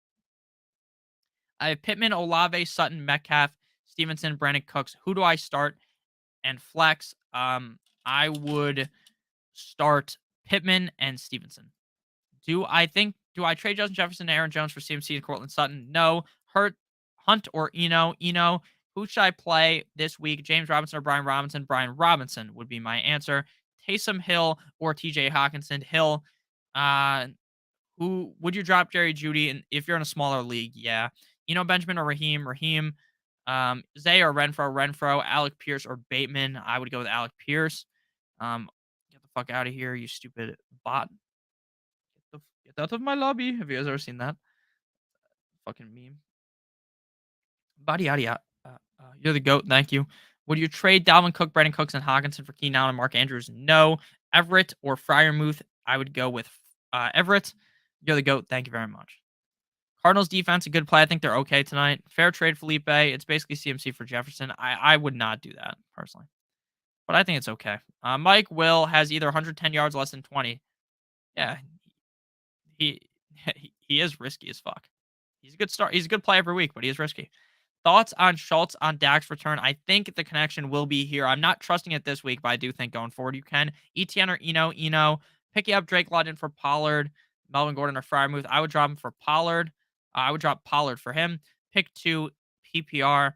I have Pittman, Olave, Sutton, Metcalf, Stevenson, Brandon Cooks. Who do I start and flex? I would start Pittman and Stevenson. Do I trade Justin Jefferson, Aaron Jones for CMC and Cortland Sutton? No. Hunt or Eno? Who should I play this week? James Robinson or Brian Robinson? Brian Robinson would be my answer. Taysom Hill or TJ Hawkinson? Hill. Who would you drop Jerry Jeudy? And if you're in a smaller league, yeah. Benjamin or Raheem? Raheem. Zay or Renfro? Alec Pierce or Bateman? I would go with Alec Pierce. Get the fuck out of here, you stupid bot. Get out of my lobby. Have you guys ever seen that? Fucking meme. Body yada yada. You're the GOAT. Thank you. Would you trade Dalvin Cook, Brandon Cooks, and Hawkinson for Keenan Allen and Mark Andrews? No. Everett or Fryermuth? I would go with Everett. You're the GOAT. Thank you very much. Cardinals defense, a good play. I think they're okay tonight. Fair trade Felipe. It's basically CMC for Jefferson. I would not do that personally, but I think it's okay. Mike Will has either 110 yards less than 20. Yeah, he he is risky as fuck. He's a good start. He's a good play every week, but he is risky. Thoughts on Schultz on Dak's return? I think the connection will be here. I'm not trusting it this week, but I do think going forward you can. ETN or Eno. Picking up Drake London for Pollard. Melvin Gordon or Fryermuth. I would drop him for Pollard. I would drop Pollard for him. Pick 2 PPR.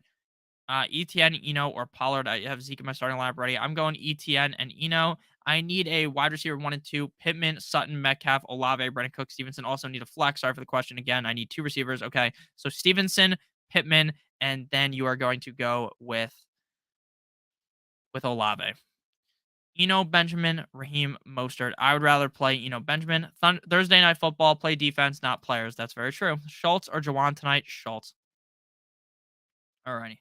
ETN, or Pollard. I have Zeke in my starting lineup ready. I'm going ETN and Eno. I need a wide receiver 1 and 2. Pittman, Sutton, Metcalf, Olave, Brennan Cook, Stevenson. Also need a flex. Sorry for the question again. I need 2 receivers. Okay. So Stevenson, Pittman, and then you are going to go with Olave. Benjamin, Raheem, Mostert. I would rather play Benjamin. Thursday Night Football, play defense, not players. That's very true. Schultz or Jawan tonight? Schultz. Alrighty.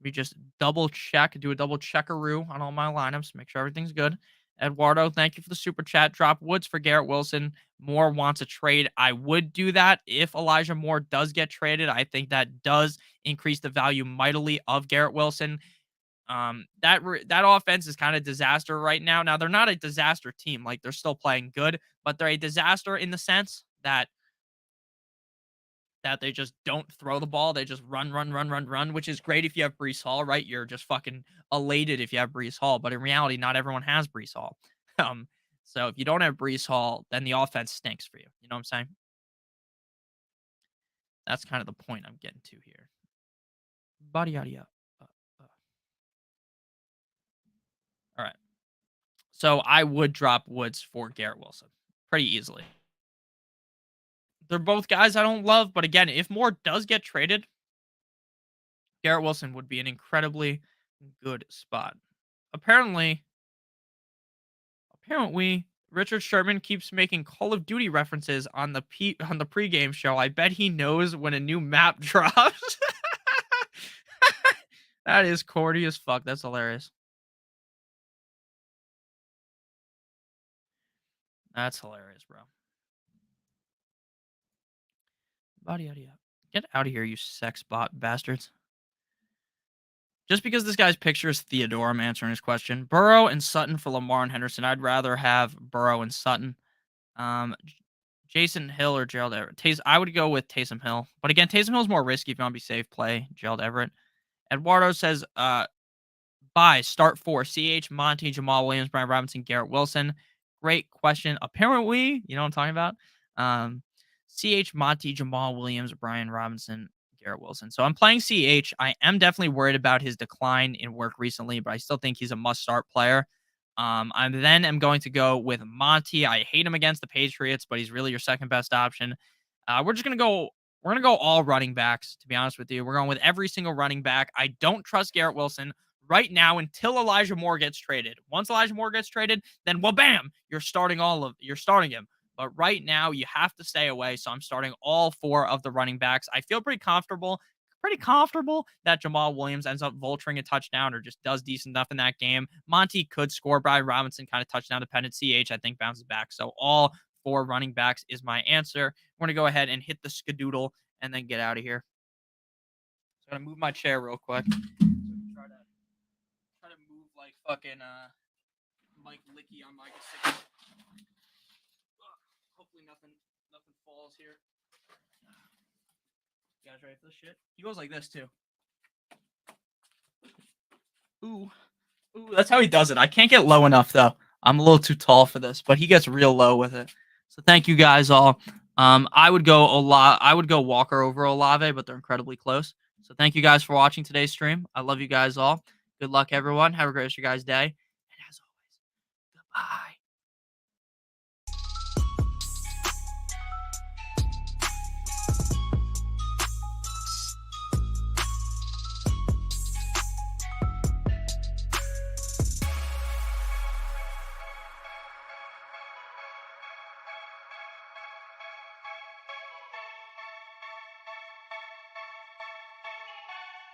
We just do a double checkaroo on all my lineups, make sure everything's good. Eduardo, thank you for the super chat. Drop Woods for Garrett Wilson. Moore wants a trade. I would do that if Elijah Moore does get traded. I think that does increase the value mightily of Garrett Wilson. That offense is kind of disaster right now. Now they're not a disaster team, like they're still playing good, but they're a disaster in the sense that they just don't throw the ball. They just run, run, run, run, run, which is great if you have Breece Hall, right? You're just fucking elated if you have Breece Hall, but in reality, not everyone has Breece Hall. Um, so if you don't have Breece Hall, then the offense stinks for you. You know what I'm saying? That's kind of the point I'm getting to here. Body yada yada. All right. So I would drop Woods for Garrett Wilson pretty easily. They're both guys I don't love, but again, if Moore does get traded, Garrett Wilson would be an incredibly good spot. Apparently, Richard Sherman keeps making Call of Duty references on the pregame show. I bet he knows when a new map drops. That is corny as fuck. That's hilarious. That's hilarious, bro. Body idea. Get out of here, you sex bot bastards. Just because this guy's picture is Theodore, I'm answering his question. Burrow and Sutton for Lamar and Henderson. I'd rather have Burrow and Sutton. Jason Hill or Gerald Everett. I would go with Taysom Hill. But again, Taysom Hill's more risky if you want to be safe. Play Gerald Everett. Eduardo says, buy, start 4. CH, Monty, Jamal Williams, Brian Robinson, Garrett Wilson. Great question. Apparently, you know what I'm talking about? CH, Monty, Jamal Williams, Brian Robinson, Garrett Wilson. So I'm playing CH. I am definitely worried about his decline in work recently, but I still think he's a must-start player. I then am going to go with Monty. I hate him against the Patriots, but he's really your second best option. We're gonna go all running backs, to be honest with you. We're going with every single running back. I don't trust Garrett Wilson right now until Elijah Moore gets traded. Once Elijah Moore gets traded, then well, bam, you're starting him. But right now, you have to stay away. So I'm starting all 4 of the running backs. I feel pretty comfortable that Jamal Williams ends up vulturing a touchdown or just does decent enough in that game. Monty could score. Brian Robinson kind of touchdown dependent. CH, I think, bounces back. So all 4 running backs is my answer. We're going to go ahead and hit the skadoodle and then get out of here. So I'm going to move my chair real quick. Try to move like fucking Mike Licky on Mike. Hopefully nothing falls here. You guys ready for this shit? He goes like this too. Ooh, that's how he does it. I can't get low enough though. I'm a little too tall for this, but he gets real low with it. So thank you guys all. I would go Walker over Olave, but they're incredibly close. So thank you guys for watching today's stream. I love you guys all. Good luck, everyone. Have a great rest of your guys' day. And as always, goodbye.